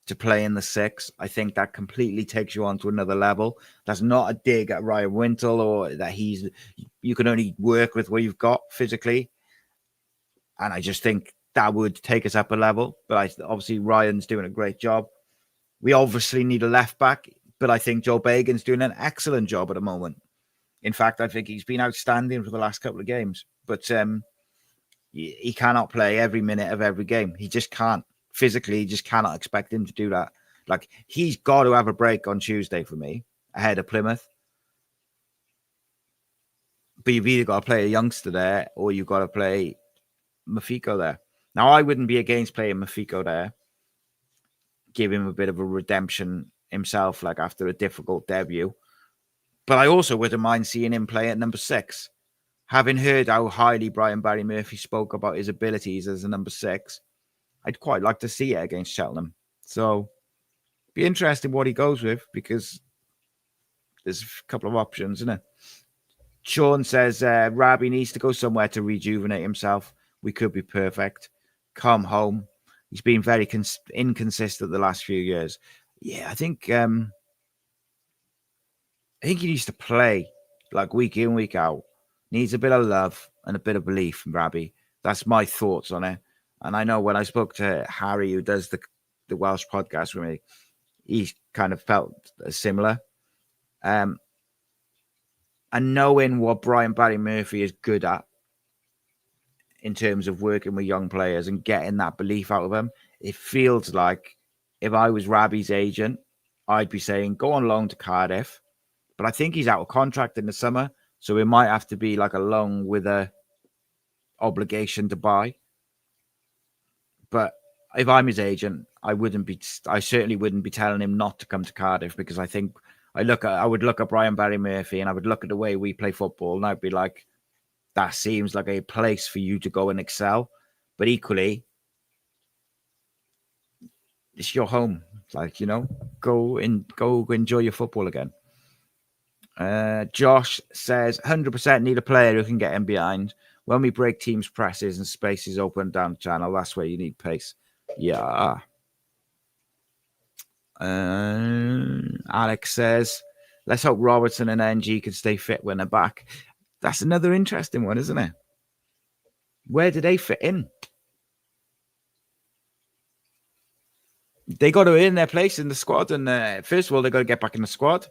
to play in the six. I think that completely takes you on to another level. That's not a dig at Ryan Wintle or that you can only work with what you've got physically. And I just think that would take us up a level. But obviously Ryan's doing a great job. We obviously need a left back, but I think Joe Bagan's doing an excellent job at the moment. In fact, I think he's been outstanding for the last couple of games. But he cannot play every minute of every game. He just can't. Physically, you just cannot expect him to do that. Like, he's got to have a break on Tuesday for me, ahead of Plymouth. But you've either got to play a youngster there, or you've got to play Mafiko there. Now, I wouldn't be against playing Mafiko there. Give him a bit of a redemption himself, like after a difficult debut. But I also wouldn't mind seeing him play at number 6. Having heard how highly Brian Barry Murphy spoke about his abilities as a number 6, I'd quite like to see it against Cheltenham. So, be interesting what he goes with because there's a couple of options, isn't it? Sean says, Rabi needs to go somewhere to rejuvenate himself. We could be perfect. Come home. He's been very inconsistent the last few years. Yeah, I think he needs to play like week in, week out. Needs a bit of love and a bit of belief from Rabi. That's my thoughts on it. And I know when I spoke to Harry, who does the Welsh podcast with me, he kind of felt similar. And knowing what Brian Barry Murphy is good at in terms of working with young players and getting that belief out of them, it feels like if I was Rabi's agent, I'd be saying, go on loan to Cardiff. But I think he's out of contract in the summer, so it might have to be like a loan with a obligation to buy. But if I'm his agent, I certainly wouldn't be telling him not to come to Cardiff because I think I would look at Brian Barry Murphy and I would look at the way we play football and I'd be like, that seems like a place for you to go and excel. But equally, it's your home. Like, go enjoy your football again. Josh says 100% need a player who can get in behind. When we break teams' presses and spaces open down the channel, that's where you need pace. Yeah. Alex says, let's hope Robertson and NG can stay fit when they're back. That's another interesting one, isn't it? Where do they fit in? They got to earn their place in the squad. And first of all, they got to get back in the squad.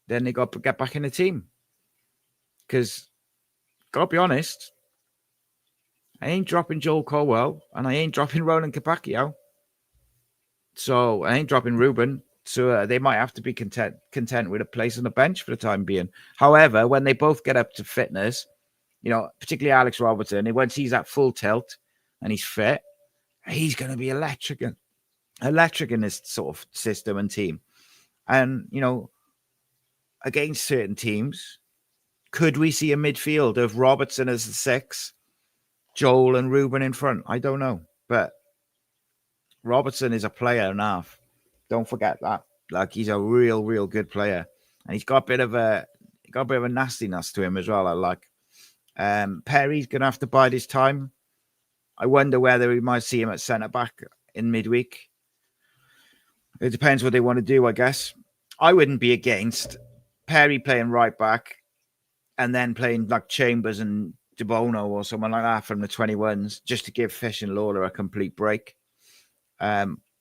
Then they got to get back in the team. Because, got to be honest, I ain't dropping Joel Colwell and I ain't dropping Roland Capacchio. So I ain't dropping Ruben. So they might have to be content with a place on the bench for the time being. However, when they both get up to fitness, particularly Alex Robertson, once he's at full tilt and he's fit, he's going to be electric in this sort of system and team. And, against certain teams, could we see a midfield of Robertson as the 6, Joel and Ruben in front? I don't know. But Robertson is a player and a half. Don't forget that. Like, he's a real, real good player. And he's got a bit of a nastiness to him as well. I like. Perry's going to have to bide his time. I wonder whether we might see him at centre-back in midweek. It depends what they want to do, I guess. I wouldn't be against Perry playing right back and then playing like Chambers and De Bono or someone like that from the 21s just to give Fish and Lawler a complete break.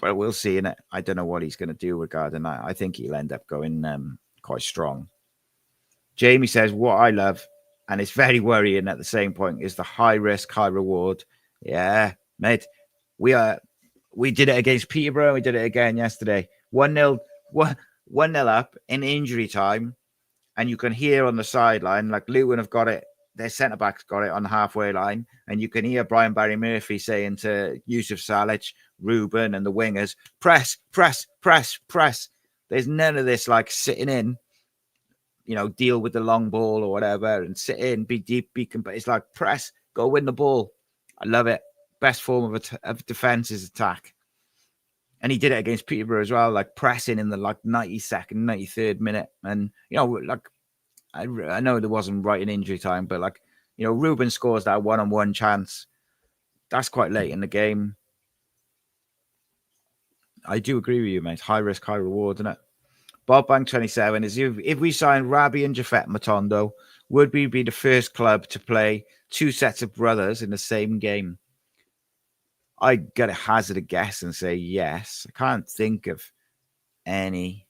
But we'll see in it. I don't know what he's going to do regarding that. I think he'll end up going quite strong. Jamie says, what I love, and it's very worrying at the same point, is the high risk, high reward. Yeah, mate. We did it against Peterborough. We did it again yesterday. 1-0 up in injury time. And you can hear on the sideline, like Luton have got it. Their centre-back's got it on the halfway line. And you can hear Brian Barry Murphy saying to Yusuf Salic, Ruben and the wingers, press, press, press, press. There's none of this like sitting in, deal with the long ball or whatever and sit in, be deep, but it's like press, go win the ball. I love it. Best form of defense is attack. And he did it against Peterborough as well, like pressing in the 92nd, 93rd minute. And, I know there wasn't right in injury time, but Ruben scores that one-on-one chance. That's quite late in the game. I do agree with you, mate. High risk, high reward, isn't it? Bob Bank 27 is if we sign Rabi and Jafet Matondo, would we be the first club to play 2 sets of brothers in the same game? I got to hazard a guess and say yes. I can't think of any.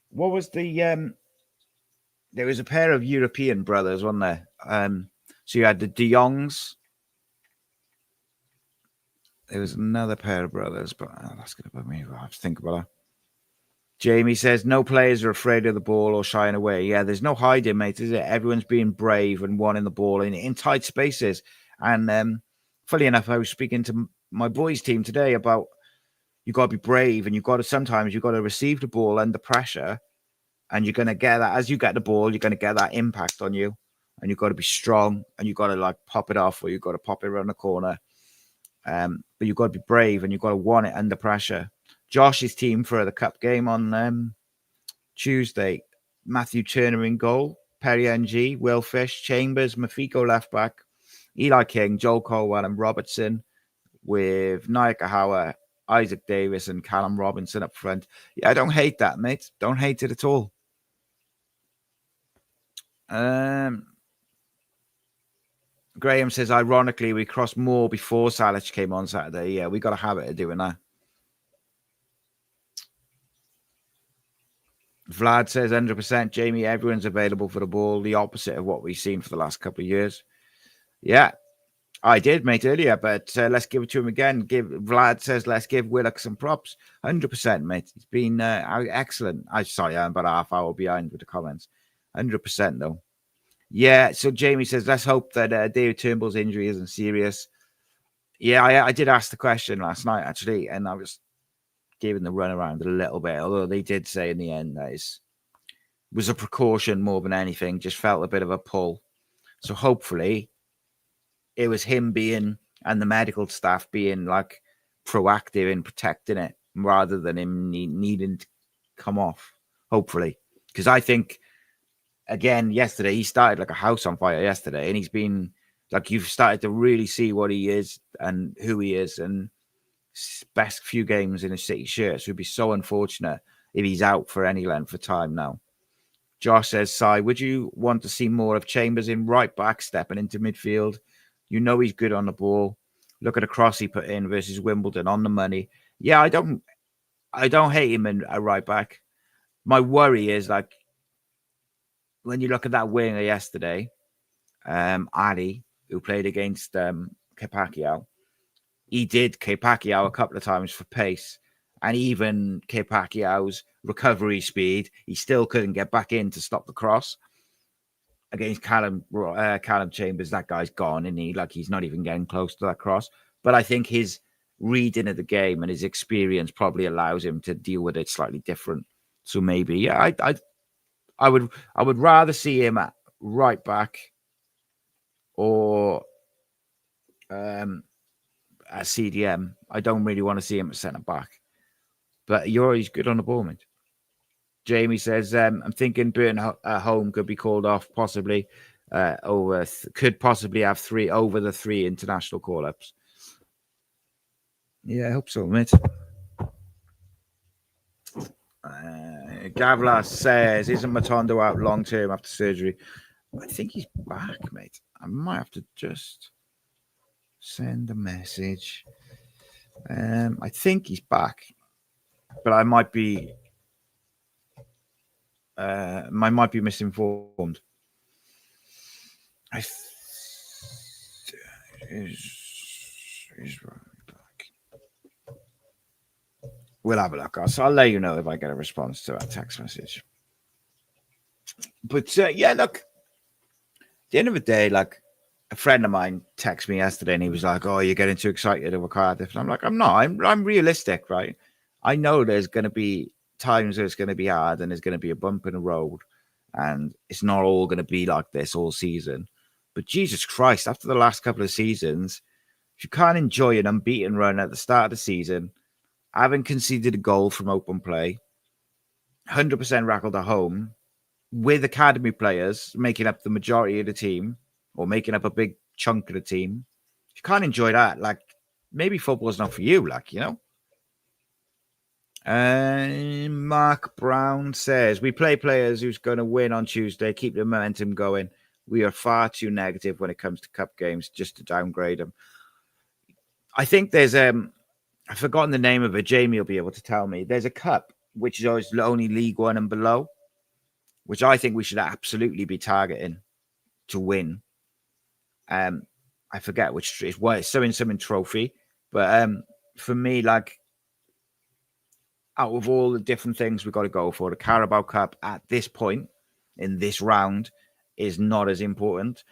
What was the there was a pair of European brothers, wasn't there? So you had the De Jongs. There was another pair of brothers, but that's going to put me. I have to think about that. Jamie says, no players are afraid of the ball or shying away. Yeah, there's no hiding, mate, is it? Everyone's being brave and wanting the ball in tight spaces. And funny enough, I was speaking to my boys' team today about you got to be brave and sometimes you've got to receive the ball under pressure. And you're going to get that as you get the ball, you're going to get that impact on you. And you've got to be strong and you've got to pop it off or you've got to pop it around the corner. But you've got to be brave and you've got to want it under pressure. Josh's team for the cup game on Tuesday, Matthew Turner in goal, Perry NG, Will Fish, Chambers, Mafiko left back, Eli King, Joel Colwell and Robertson with Naika Hauer, Isaac Davis and Callum Robinson up front. Yeah, I don't hate that, mate. Don't hate it at all. Graham says, ironically, we crossed more before Salic came on Saturday. Yeah, we got a habit of doing that. Vlad says 100%. Jamie, everyone's available for the ball. The opposite of what we've seen for the last couple of years. Yeah, I did, mate, earlier, but let's give it to him again. Vlad says, let's give Willock some props. 100%, mate. It's been excellent. I'm about a half hour behind with the comments. 100%, though. Yeah, so Jamie says, let's hope that David Turnbull's injury isn't serious. Yeah, I did ask the question last night, actually, and I was giving the run around a little bit, although they did say in the end that it was a precaution more than anything, just felt a bit of a pull. So hopefully it was him and the medical staff being proactive in protecting it rather than him needing to come off, hopefully. Because I think, again, yesterday, he started like a house on fire yesterday, and he's been you've started to really see what he is and who he is, and best few games in a City shirt. So it'd be so unfortunate if he's out for any length of time now. Josh says, Si, would you want to see more of Chambers in right back stepping into midfield? You know he's good on the ball. Look at the cross he put in versus Wimbledon on the money. Yeah, I don't hate him in a right back. My worry is when you look at that winger yesterday, Ali, who played against Kepakiao, he did Kepakiao a couple of times for pace. And even Pacquiao's recovery speed, he still couldn't get back in to stop the cross. Against Callum Chambers, that guy's gone, and he's not even getting close to that cross. But I think his reading of the game and his experience probably allows him to deal with it slightly different. So maybe, yeah, I would rather see him at right back or at CDM. I don't really want to see him at centre back. But he's good on the ball, mate. Jamie says, I'm thinking Burton at home could be called off, possibly could possibly have over the 3 international call-ups. Yeah, I hope so, mate. Gavlas says, isn't Matondo out long-term after surgery? I think he's back, mate. I might have to just send a message. I think he's back, but I might be misinformed. We'll have a look. I'll let you know if I get a response to that text message. But yeah, look, at the end of the day, like a friend of mine texted me yesterday and he was like, oh, you're getting too excited over Cardiff. And I'm like, I'm not. I'm realistic, right? I know there's going to be times where it's going to be hard and there's going to be a bump in the road and it's not all going to be like this all season. But Jesus Christ, after the last couple of seasons, if you can't enjoy an unbeaten run at the start of the season, having conceded a goal from open play, 100% record at home, with academy players making up the majority of the team or making up a big chunk of the team, if you can't enjoy that, like maybe football's not for you, like, you know. Mark Brown says, we play players who's going to win on Tuesday, keep the momentum going. We are far too negative when it comes to cup games just to downgrade them. I think there's I've forgotten the name of it. Jamie will be able to tell me. There's a cup which is always only League One and below, which I think we should absolutely be targeting to win. I forget which it's something trophy, but for me, like out of all the different things we've got to go for, the Carabao Cup at this point in this round is not as important.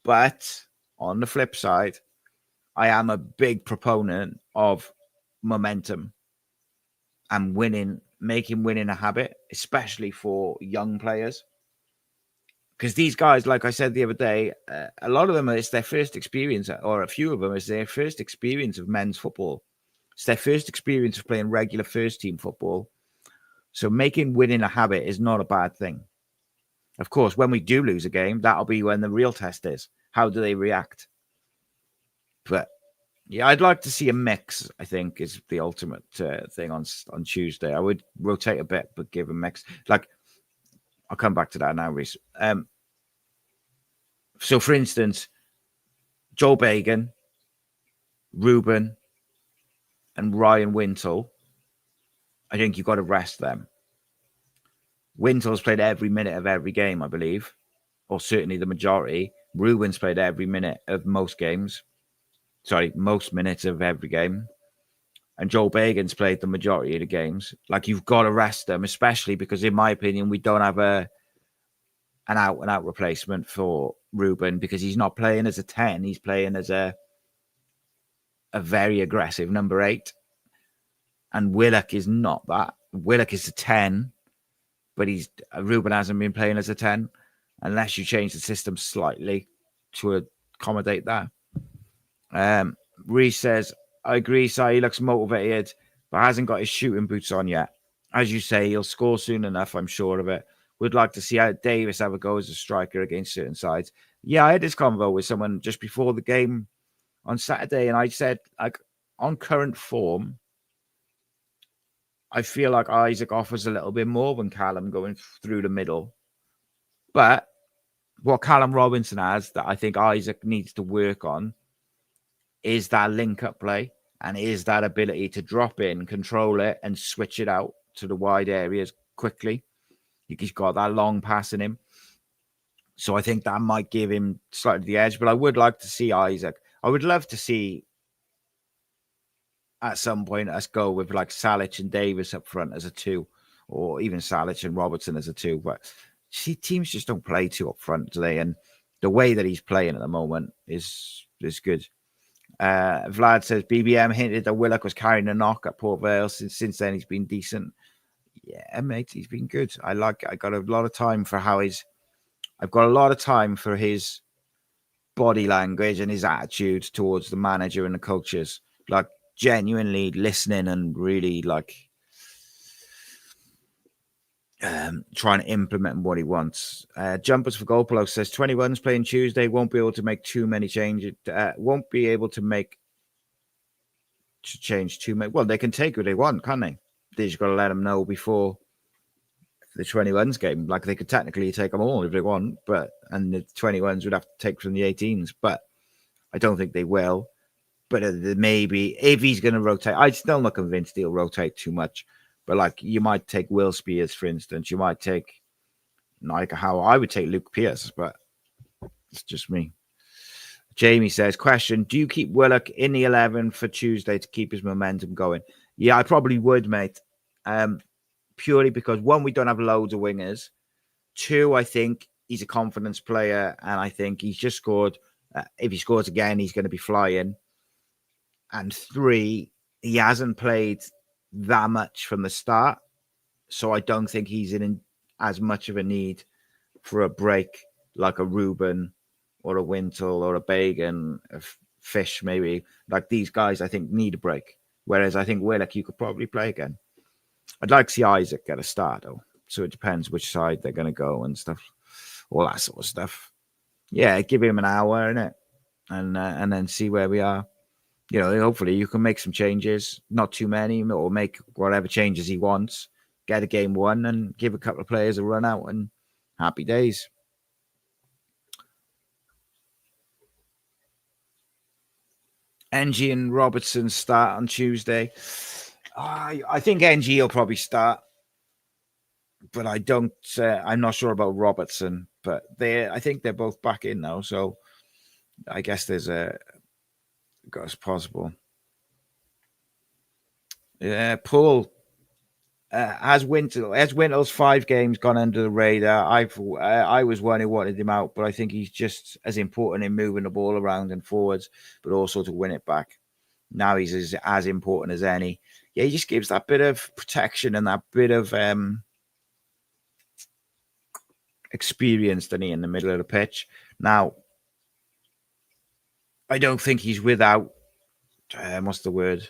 But on the flip side, I am a big proponent of momentum and making winning a habit, especially for young players. Because these guys, like I said the other day, a lot of them, it's their first experience, or a few of them, it's their first experience of men's football. It's their first experience of playing regular first-team football. So making winning a habit is not a bad thing. Of course, when we do lose a game, that'll be when the real test is. How do they react? But yeah, I'd like to see a mix, I think, is the ultimate thing on Tuesday. I would rotate a bit, but give a mix. Like, I'll come back to that now, Reece. So, for instance, Joel Bagan, Ruben, and Ryan Wintle, I think you've got to rest them. Wintle's played every minute of every game, I believe, or certainly the majority. Ruben's played every minute of most games. Sorry, most minutes of every game. And Joel Bagan's played the majority of the games. Like, you've got to rest them, especially because, in my opinion, we don't have an out-and-out replacement for Ruben because he's not playing as a 10. He's playing as a very aggressive number 8. And Willock is not that. Willock is a 10, but Ruben hasn't been playing as a 10 unless you change the system slightly to accommodate that. Reece says, I agree, Si, he looks motivated, but hasn't got his shooting boots on yet. As you say, he'll score soon enough, I'm sure of it. Would like to see how Davis have a go as a striker against certain sides. Yeah, I had this convo with someone just before the game on Saturday, and I said, like, on current form, I feel like Isaac offers a little bit more than Callum going through the middle. But what Callum Robinson has that I think Isaac needs to work on is that link-up play and is that ability to drop in, control it, and switch it out to the wide areas quickly. He's got that long pass in him. So I think that might give him slightly the edge. But I would like to see Isaac. I would love to see at some point, let's go with like Salic and Davis up front as a 2, or even Salic and Robertson as a 2. But see, teams just don't play 2 up front, do they? And the way that he's playing at the moment is good. Vlad says BBM hinted that Willock was carrying a knock at Port Vale. Since then, he's been decent. Yeah, mate, he's been good. I got a lot of time for I've got a lot of time for his body language and his attitude towards the manager and the coaches. Like, genuinely listening and really like trying to implement what he wants. Jumpers for Goalpost says 21's playing Tuesday, won't be able to make too many changes. Won't be able to change too many. Well, they can take what they want, can't they? They just got to let them know before the 21's game. Like, they could technically take them all if they want, and the 21's would have to take from the 18's, but I don't think they will. But maybe if he's going to rotate, I'm still not convinced he'll rotate too much. But like, you might take Will Spears, for instance. You might take, like how I would take Luke Pierce, but it's just me. Jamie says, question, do you keep Willock in the 11 for Tuesday to keep his momentum going? Yeah, I probably would, mate. Purely because, 1, we don't have loads of wingers. 2, I think he's a confidence player, and I think he's just scored. If he scores again, he's going to be flying. And 3, he hasn't played that much from the start. So I don't think he's in as much of a need for a break like a Ruben or a Wintle or a Bagan, a Fish maybe. Like, these guys, I think, need a break. Whereas I think Willock, you could probably play again. I'd like to see Isaac get a start, though. So it depends which side they're going to go and stuff. All that sort of stuff. Yeah, give him an hour, innit? And then see where we are. You know, hopefully you can make some changes, not too many, or make whatever changes he wants, get a game 1 and give a couple of players a run out, and happy days. NG and Robertson start on Tuesday. I think NG will probably start, but I'm not sure about Robertson, but I think they're both back in now. So I guess there's it's possible. Yeah, Paul, has Wintel's 5 games gone under the radar? I was one who wanted him out, but I think he's just as important in moving the ball around and forwards, but also to win it back. Now he's as important as any. Yeah, he just gives that bit of protection and that bit of experience, doesn't he, in the middle of the pitch. Now, I don't think he's without what's the word?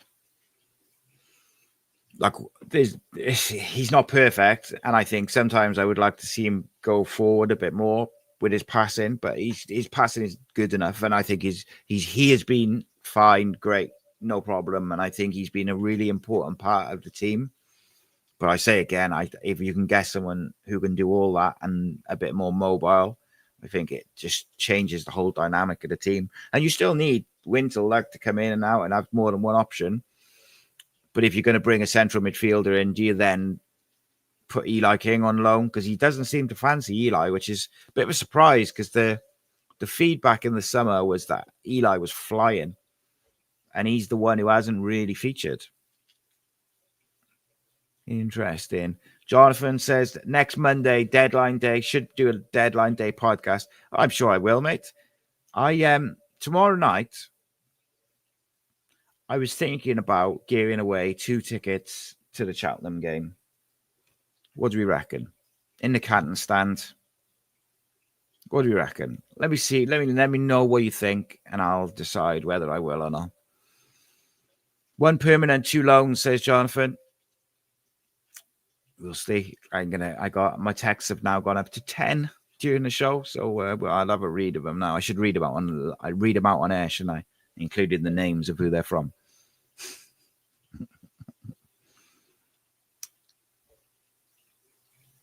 Like, he's not perfect, and I think sometimes I would like to see him go forward a bit more with his passing, but his passing is good enough, and I think he has been fine, great, no problem, and I think he's been a really important part of the team. But I say again, if you can get someone who can do all that and a bit more mobile, I think it just changes the whole dynamic of the team. And you still need Wintle to come in and out and have more than one option. But if you're going to bring a central midfielder in, do you then put Eli King on loan? Because he doesn't seem to fancy Eli, which is a bit of a surprise, because the feedback in the summer was that Eli was flying, and he's the one who hasn't really featured. Interesting. Jonathan says next Monday, deadline day, should do a deadline day podcast. I'm sure I will, mate. Tomorrow night, I was thinking about giving away 2 tickets to the Cheltenham game. What do we reckon? In the Canton stand. What do you reckon? Let me see. Let me know what you think, and I'll decide whether I will or not. 1 permanent, 2 loans, says Jonathan. We'll see. My texts have now gone up to 10 during the show, so I'll have a read of them now. I should read them out on air, shouldn't I? Including the names of who they're from.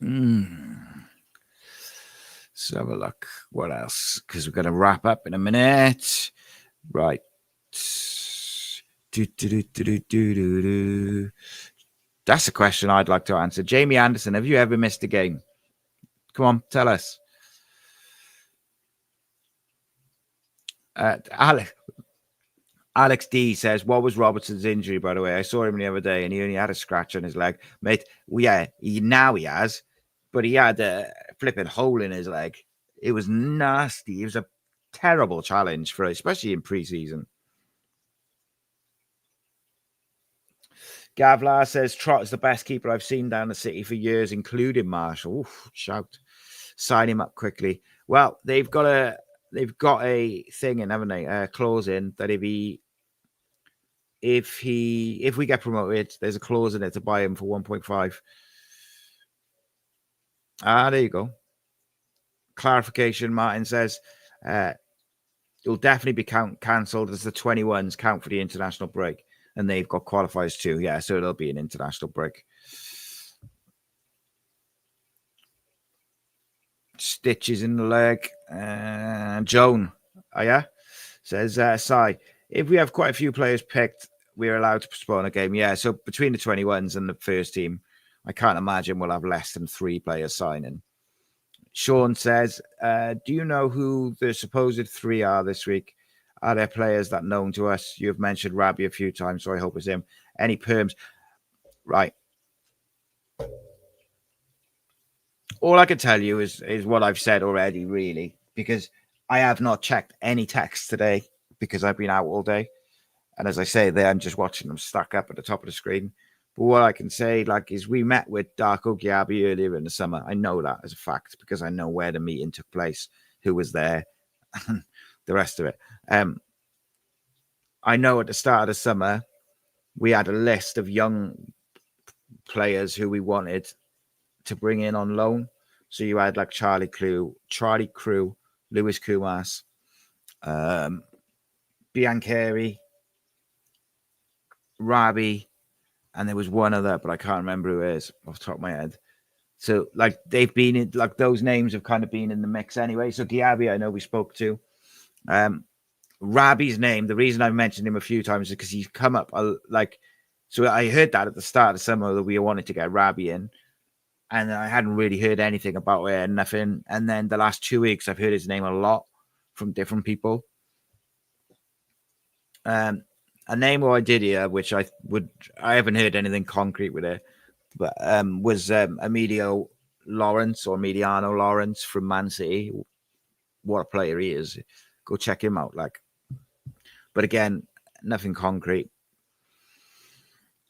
Let's have a look. What else? Because we're going to wrap up in a minute. Right. That's a question I'd like to answer. Jamie Anderson, have you ever missed a game? Come on, tell us. Alex D says, what was Robertson's injury, by the way? I saw him the other day and he only had a scratch on his leg. Mate, well, yeah, now he has, but he had a flipping hole in his leg. It was nasty. It was a terrible challenge for, especially in pre-season. Gavlar says, Trott is the best keeper I've seen down the city for years, including Marshall. Oof, shout. Sign him up quickly. Well, they've got a thing in, haven't they? A clause in that if we get promoted, there's a clause in it to buy him for 1.5. There you go. Clarification. Martin says it'll definitely be cancelled as the 21s count for the international break, and they've got qualifiers too. Yeah, so it'll be an international break. Stitches in the leg. Joan, says, Sai, if we have quite a few players picked, we're allowed to postpone a game. Yeah, so between the 21s and the first team, I can't imagine we'll have less than 3 players signing. Sean says, do you know who the supposed 3 are this week? Are there players that known to us? You've mentioned Rabbi a few times, so I hope it's him. Any perms? Right. All I can tell you is what I've said already, really, because I have not checked any texts today because I've been out all day. And as I say there, I'm just watching them stack up at the top of the screen. But what I can say, is we met with Darko Gyabi earlier in the summer. I know that as a fact because I know where the meeting took place, who was there, and the rest of it. I know at the start of the summer, we had a list of young players who we wanted to bring in on loan. So you had Charlie Crew, Lewis Kumas, Biancheri, Rabi, and there was one other, but I can't remember who it is off the top of my head. So they've been in, those names have kind of been in the mix anyway. So Gyabi, I know we spoke to. Rabi's name, the reason I mentioned him a few times is because he's come up so I heard that at the start of summer that we wanted to get Rabi in. And I hadn't really heard anything about it and nothing. And then the last 2 weeks, I've heard his name a lot from different people. A name I did hear, which I haven't heard anything concrete with it, but was Emiliano Lawrence from Man City. What a player he is. Go check him out. But again, nothing concrete.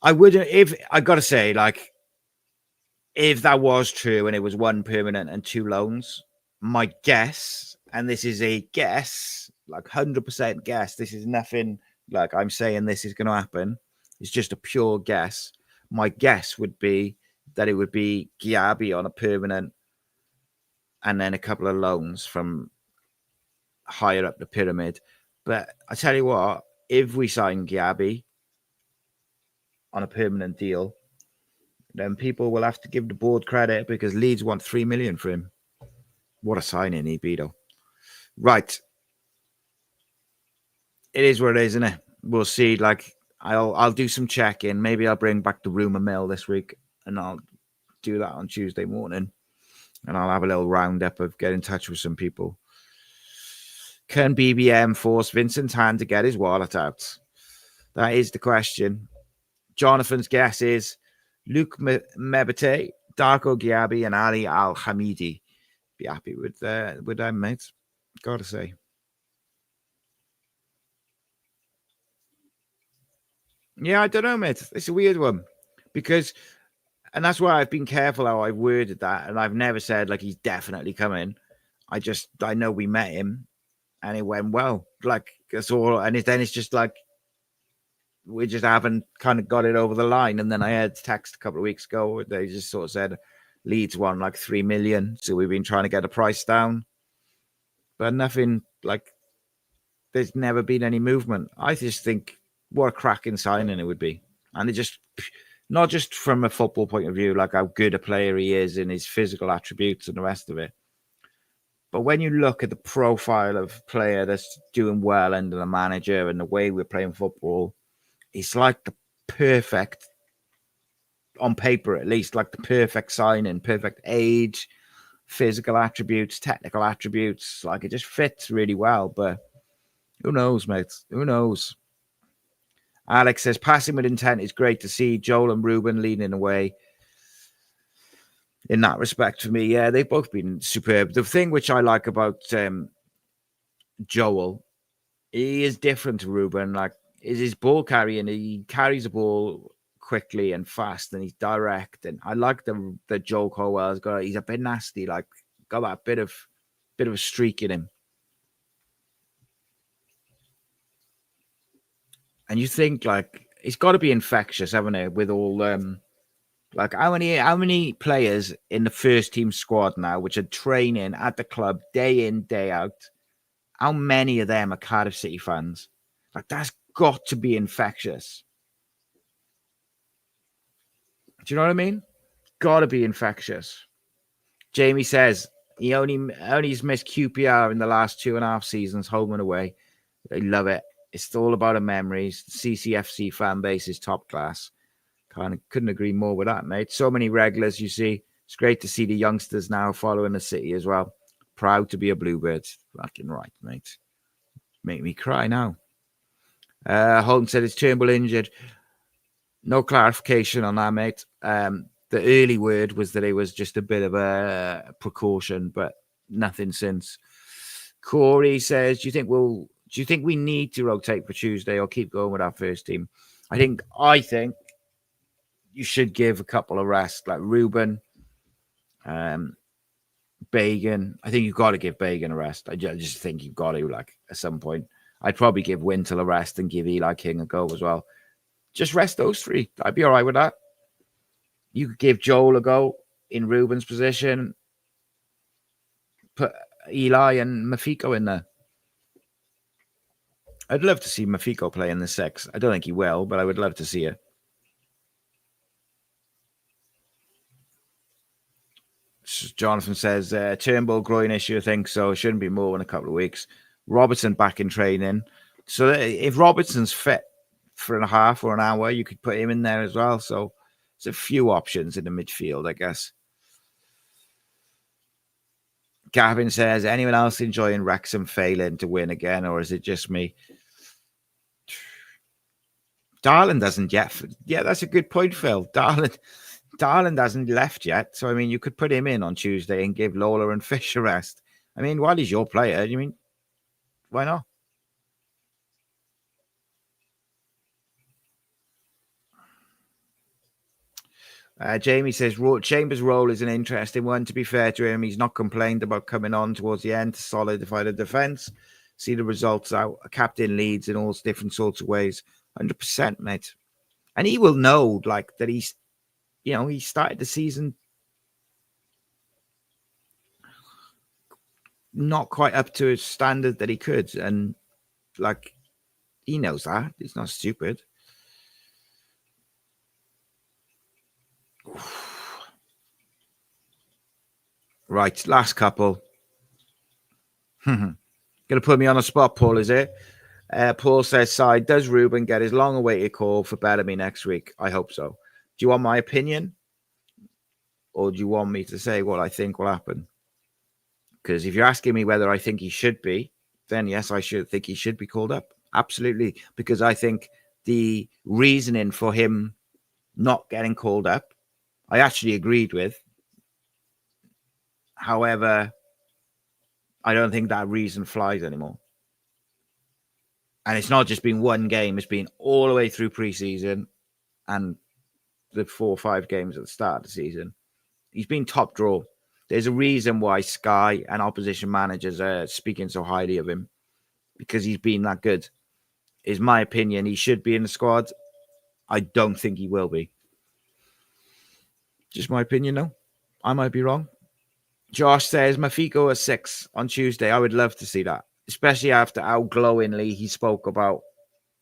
I wouldn't, if I got to say, if that was true and it was 1 permanent and 2 loans, my guess, and this is a guess, 100% guess, this is nothing I'm saying this is going to happen. It's just a pure guess. My guess would be that it would be Gyabi on a permanent and then a couple of loans from higher up the pyramid. But I tell you what, if we sign Gyabi on a permanent deal, then people will have to give the board credit because Leeds want 3 million for him. What a signing, Ebido. Right. It is what it is, isn't it? We'll see. I'll do some check-in. Maybe I'll bring back the rumour mill this week and I'll do that on Tuesday morning. And I'll have a little roundup of get in touch with some people. Can BBM force Vincent's hand to get his wallet out? That is the question. Jonathan's guess is Luke Mebete, Darko Gyabi, and Ali Al-Hamidi. Be happy with them, mate. Gotta say. Yeah, I don't know, mate. It's a weird one. And that's why I've been careful how I've worded that. And I've never said, he's definitely coming. I know we met him and it went well. That's all. And then it's just we just haven't kind of got it over the line. And then I had text a couple of weeks ago. They just sort of said Leeds won 3 million. So we've been trying to get the price down. But nothing there's never been any movement. I just think what a cracking signing it would be. And it just, not just from a football point of view, how good a player he is in his physical attributes and the rest of it. But when you look at the profile of player that's doing well under the manager and the way we're playing football, it's the perfect, on paper at least, the perfect signing, perfect age, physical attributes, technical attributes. It just fits really well. But who knows, mate? Who knows? Alex says, passing with intent is great to see. Joel and Ruben leading away. In that respect, for me, yeah, they've both been superb. The thing which I like about Joel, he is different to Ruben. Like, is his ball carrying? He carries the ball quickly and fast, and he's direct. And I like the Joel Colwell's got. He's a bit nasty, like got that bit of a streak in him. And you think like it's got to be infectious, haven't it? With all like how many players in the first team squad now, which are training at the club day in, day out, how many of them are Cardiff City fans? Like, that's got to be infectious. Do you know what I mean? Got to be infectious. Jamie says he only's missed QPR in the last 2.5 seasons, home and away. They love it. It's all about the memories. The CCFC fan base is top class. Couldn't agree more with that, mate. So many regulars, you see. It's great to see the youngsters now following the city as well. Proud to be a Bluebird. Fucking right, mate. Make me cry now. Holmes said, is Turnbull injured? No clarification on that, mate. The early word was that it was just a bit of a precaution, but nothing since. Corey says, do you think we need to rotate for Tuesday or keep going with our first team? I think you should give a couple of rest, like Ruben, Bagan. I think you've got to give Bagan a rest. I just think you've got to, like, at some point. I'd probably give Wintle a rest and give Eli King a go as well. Just rest those three. I'd be all right with that. You could give Joel a go in Ruben's position. Put Eli and Mafiko in there. I'd love to see Mafiko play in the 6. I don't think he will, but I would love to see it. Jonathan says, Turnbull groin issue, I think so. It shouldn't be more than a couple of weeks. Robertson back in training. So if Robertson's fit for a half or an hour, you could put him in there as well. So there's a few options in the midfield, I guess. Gavin says, anyone else enjoying Wrexham failing to win again, or is it just me? Darland doesn't yet. Yeah, that's a good point, Phil. Darland hasn't left yet. So, I mean, you could put him in on Tuesday and give Lawler and Fish a rest. I mean, while he's your player, you mean, why not? Jamie says, Chambers' role is an interesting one. To be fair to him, he's not complained about coming on towards the end to solidify the defence. See the results out. A captain leads in all different sorts of ways. 100%, mate. And he will know, like, that he's, you know, he started the season not quite up to his standard that he could. And, like, he knows that. He's not stupid. Right, last couple. Going to put me on the spot, Paul, is it? Paul says, side, does Ruben get his long-awaited call for Bellamy next week? I hope so. Do you want my opinion? Or do you want me to say what I think will happen? Because if you're asking me whether I think he should be, then yes, I should think he should be called up. Absolutely. Because I think the reasoning for him not getting called up, I actually agreed with. However, I don't think that reason flies anymore. And it's not just been one game. It's been all the way through preseason and the 4 or 5 games at the start of the season. He's been top draw. There's a reason why Sky and opposition managers are speaking so highly of him, because he's been that good. Is my opinion. He should be in the squad. I don't think he will be. Just my opinion, though. I might be wrong. Josh says, Mafiko at 6 on Tuesday. I would love to see that, especially after how glowingly he spoke about,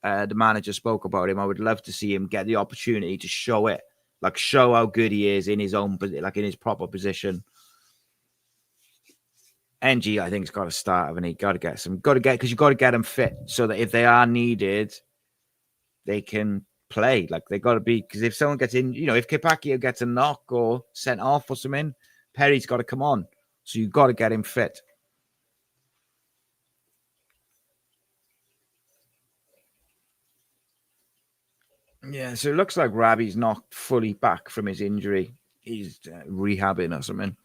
the manager spoke about him. I would love to see him get the opportunity to show it, like show how good he is in his own, like in his proper position. NG, I think, has got to start, haven't he? Because you've got to get them fit so that if they are needed, they can play. Like, they got to be, because if someone gets in, you know, if Kipakio gets a knock or sent off or something, Perry's got to come on. So you've got to get him fit. Yeah, so it looks like Rabi's not fully back from his injury. He's rehabbing or something.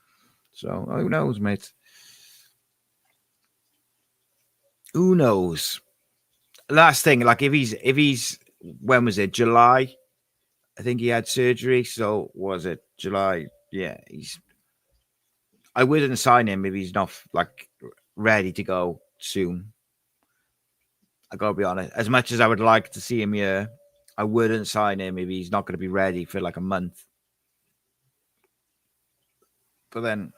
So who knows, mate? Who knows? Last thing, like if he's when was it? July? I think he had surgery. So was it July? Yeah, I wouldn't sign him if he's not like ready to go soon. I gotta be honest. As much as I would like to see him here, I wouldn't sign him if he's not going to be ready for like a month. But then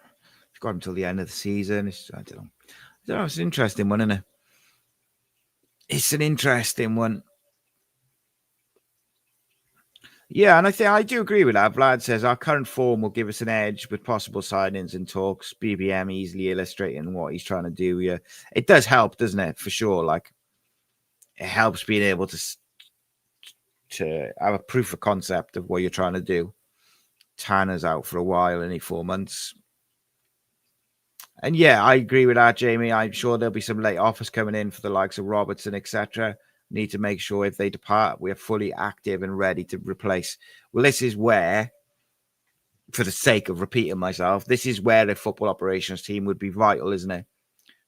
you've got him till the end of the season. I don't know. It's an interesting one, isn't it? It's an interesting one. Yeah, and I do agree with that. Vlad says our current form will give us an edge with possible signings and talks. BBM easily illustrating what he's trying to do here. It does help, doesn't it? For sure. Like it helps being able to have a proof of concept of what you're trying to do. Tanner's out for a while, only 4 months. And yeah, I agree with that, Jamie. I'm sure there'll be some late offers coming in for the likes of Robertson, etc. Need to make sure if they depart, we're fully active and ready to replace. Well, this is where, for the sake of repeating myself, this is where the football operations team would be vital, isn't it?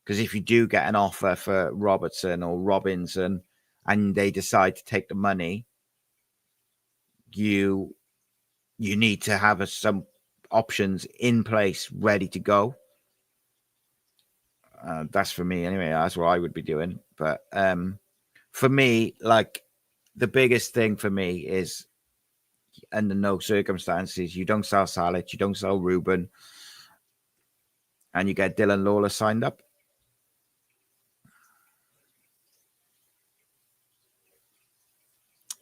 Because if you do get an offer for Robertson or Robinson and they decide to take the money, you need to have some options in place ready to go. That's for me anyway. That's what I would be doing. But for me, like the biggest thing for me is under no circumstances, you don't sell Salich, you don't sell Ruben, and you get Dylan Lawler signed up.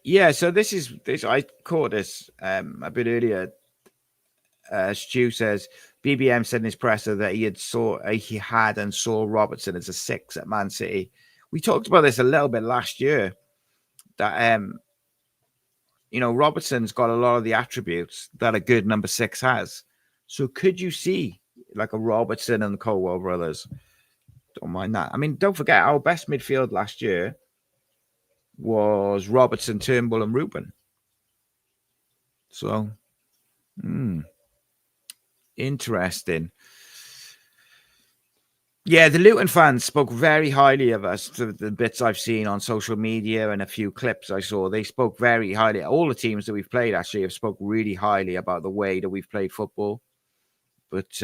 Yeah, so this I caught this a bit earlier. Stu says BBM said in his presser that he had and saw Robertson as a 6 at Man City. We talked about this a little bit last year. That Robertson's got a lot of the attributes that a good number 6 has. So could you see like a Robertson and the Colwell brothers? Don't mind that. I mean, don't forget our best midfield last year was Robertson, Turnbull, and Ruben. So, interesting. Yeah, the Luton fans spoke very highly of us. The bits I've seen on social media and a few clips I saw, they spoke very highly. All the teams that we've played actually have spoke really highly about the way that we've played football. But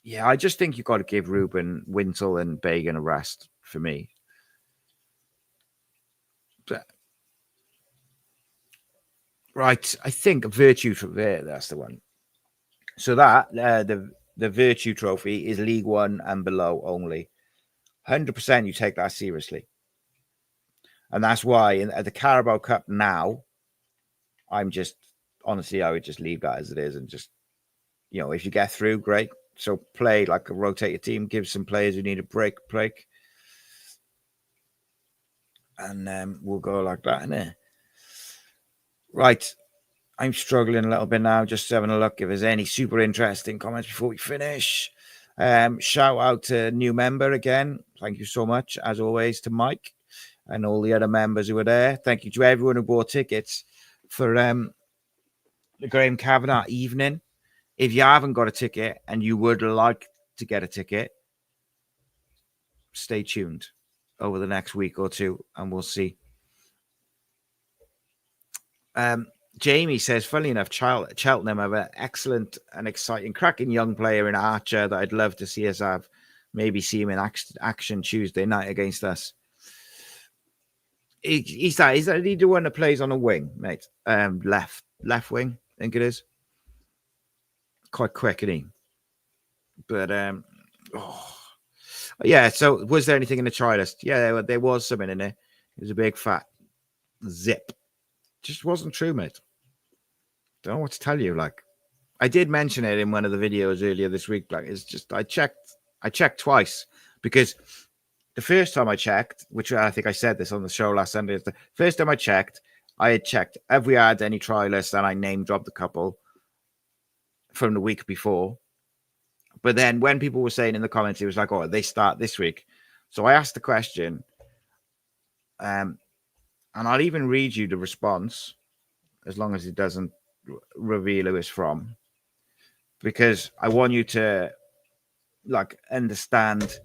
yeah, I just think you've got to give Ruben, Wintle, and Bagan a rest for me. But, right, I think Virtue there. That's the one. So that the Virtue Trophy is League One and below only. 100% you take that seriously. And that's why at the Carabao Cup now, I'm just, honestly, I would just leave that as it is and just, if you get through, great. So play like a rotate team, give some players who need a break. And we'll go like that, innit? Right. I'm struggling a little bit now, just having a look if there's any super interesting comments before we finish. Shout out to new member again. Thank you so much, as always, to Mike and all the other members who were there. Thank you to everyone who bought tickets for the Graham Kavanagh evening. If you haven't got a ticket and you would like to get a ticket, stay tuned over the next week or two and we'll see. Jamie says, funnily enough, Cheltenham have an excellent and exciting, cracking young player in Archer that I'd love to see us have. Maybe see him in action Tuesday night against us. Is that the one that plays on a wing, mate? Left wing, I think it is. Quite quick, isn't he? But yeah. So, was there anything in the try list? Yeah, there was something in there. It was a big fat zip. Just wasn't true, mate. Don't know what to tell you. Like, I did mention it in one of the videos earlier this week. Like, it's just I checked twice because the first time I checked, which I think I said this on the show last Sunday, the first time I checked, I had checked have we had any try lists, and I name dropped a couple from the week before. But then when people were saying in the comments, it was like, oh, they start this week. So I asked the question, and And I'll even read you the response, as long as it doesn't reveal who it's from, because I want you to like understand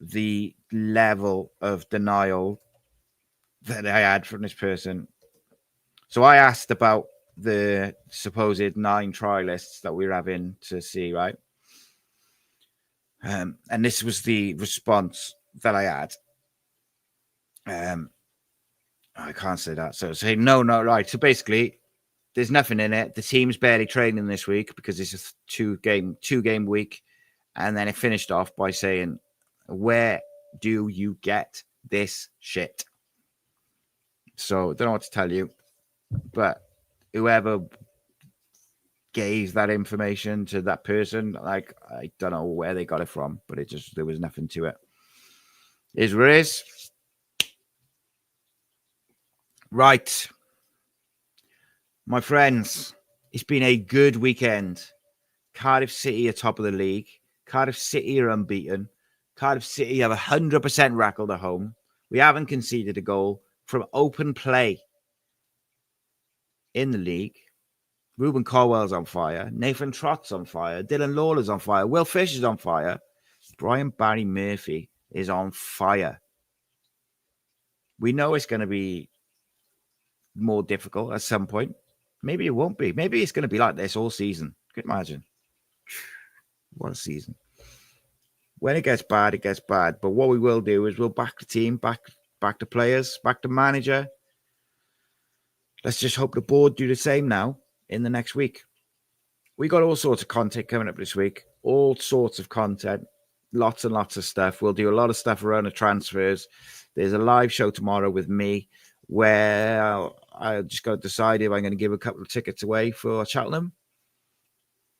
the level of denial that I had from this person. So I asked about the supposed 9 trialists that we're having to see, right? And this was the response that I had. I can't say that. So say no, right. So basically, there's nothing in it. The team's barely training this week because it's a two game week. And then it finished off by saying, where do you get this shit? So I don't know what to tell you, but whoever gave that information to that person, like, I don't know where they got it from, but there was nothing to it. Is what it is. Right. My friends, it's been a good weekend. Cardiff City are top of the league. Cardiff City are unbeaten. Cardiff City have 100% record at home. We haven't conceded a goal from open play in the league. Ruben Colwell's on fire. Nathan Trott's on fire. Dylan Lawler's on fire. Will Fisher's on fire. Brian Barry Murphy is on fire. We know it's going to be more difficult at some point. Maybe it won't be. Maybe it's going to be like this all season. Could you imagine? What a season. When it gets bad, it gets bad. But what we will do is we'll back the team, back the players, back the manager. Let's just hope the board do the same now in the next week. We got all sorts of content coming up this week. All sorts of content. Lots and lots of stuff. We'll do a lot of stuff around the transfers. There's a live show tomorrow with me where I just got to decide if I'm going to give a couple of tickets away for Cheltenham.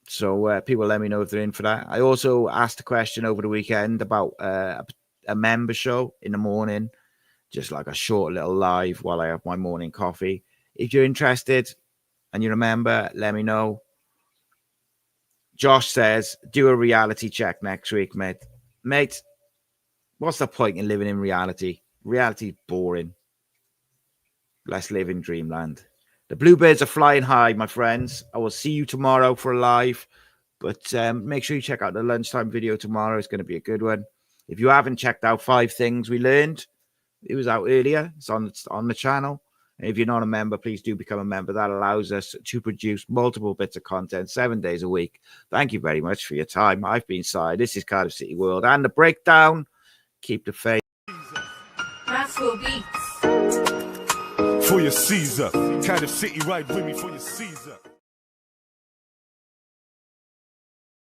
So people let me know if they're in for that. I also asked a question over the weekend about a member show in the morning, just like a short little live while I have my morning coffee. If you're interested and you're a member, let me know. Josh says, do a reality check next week, mate. Mate, what's the point in living in reality? Reality's boring. Let's live in dreamland. The Bluebirds are flying high, my friends. I will see you tomorrow for a live. But make sure you check out the lunchtime video tomorrow. It's going to be a good one. If you haven't checked out 5 Things We Learned, it was out earlier. It's on the channel. And if you're not a member, please do become a member. That allows us to produce multiple bits of content 7 days a week. Thank you very much for your time. I've been Si. This is Cardiff City World. And the breakdown. Keep the faith. Maxwell Beats. For your Caesar. Cardiff City, ride with me for your Caesar.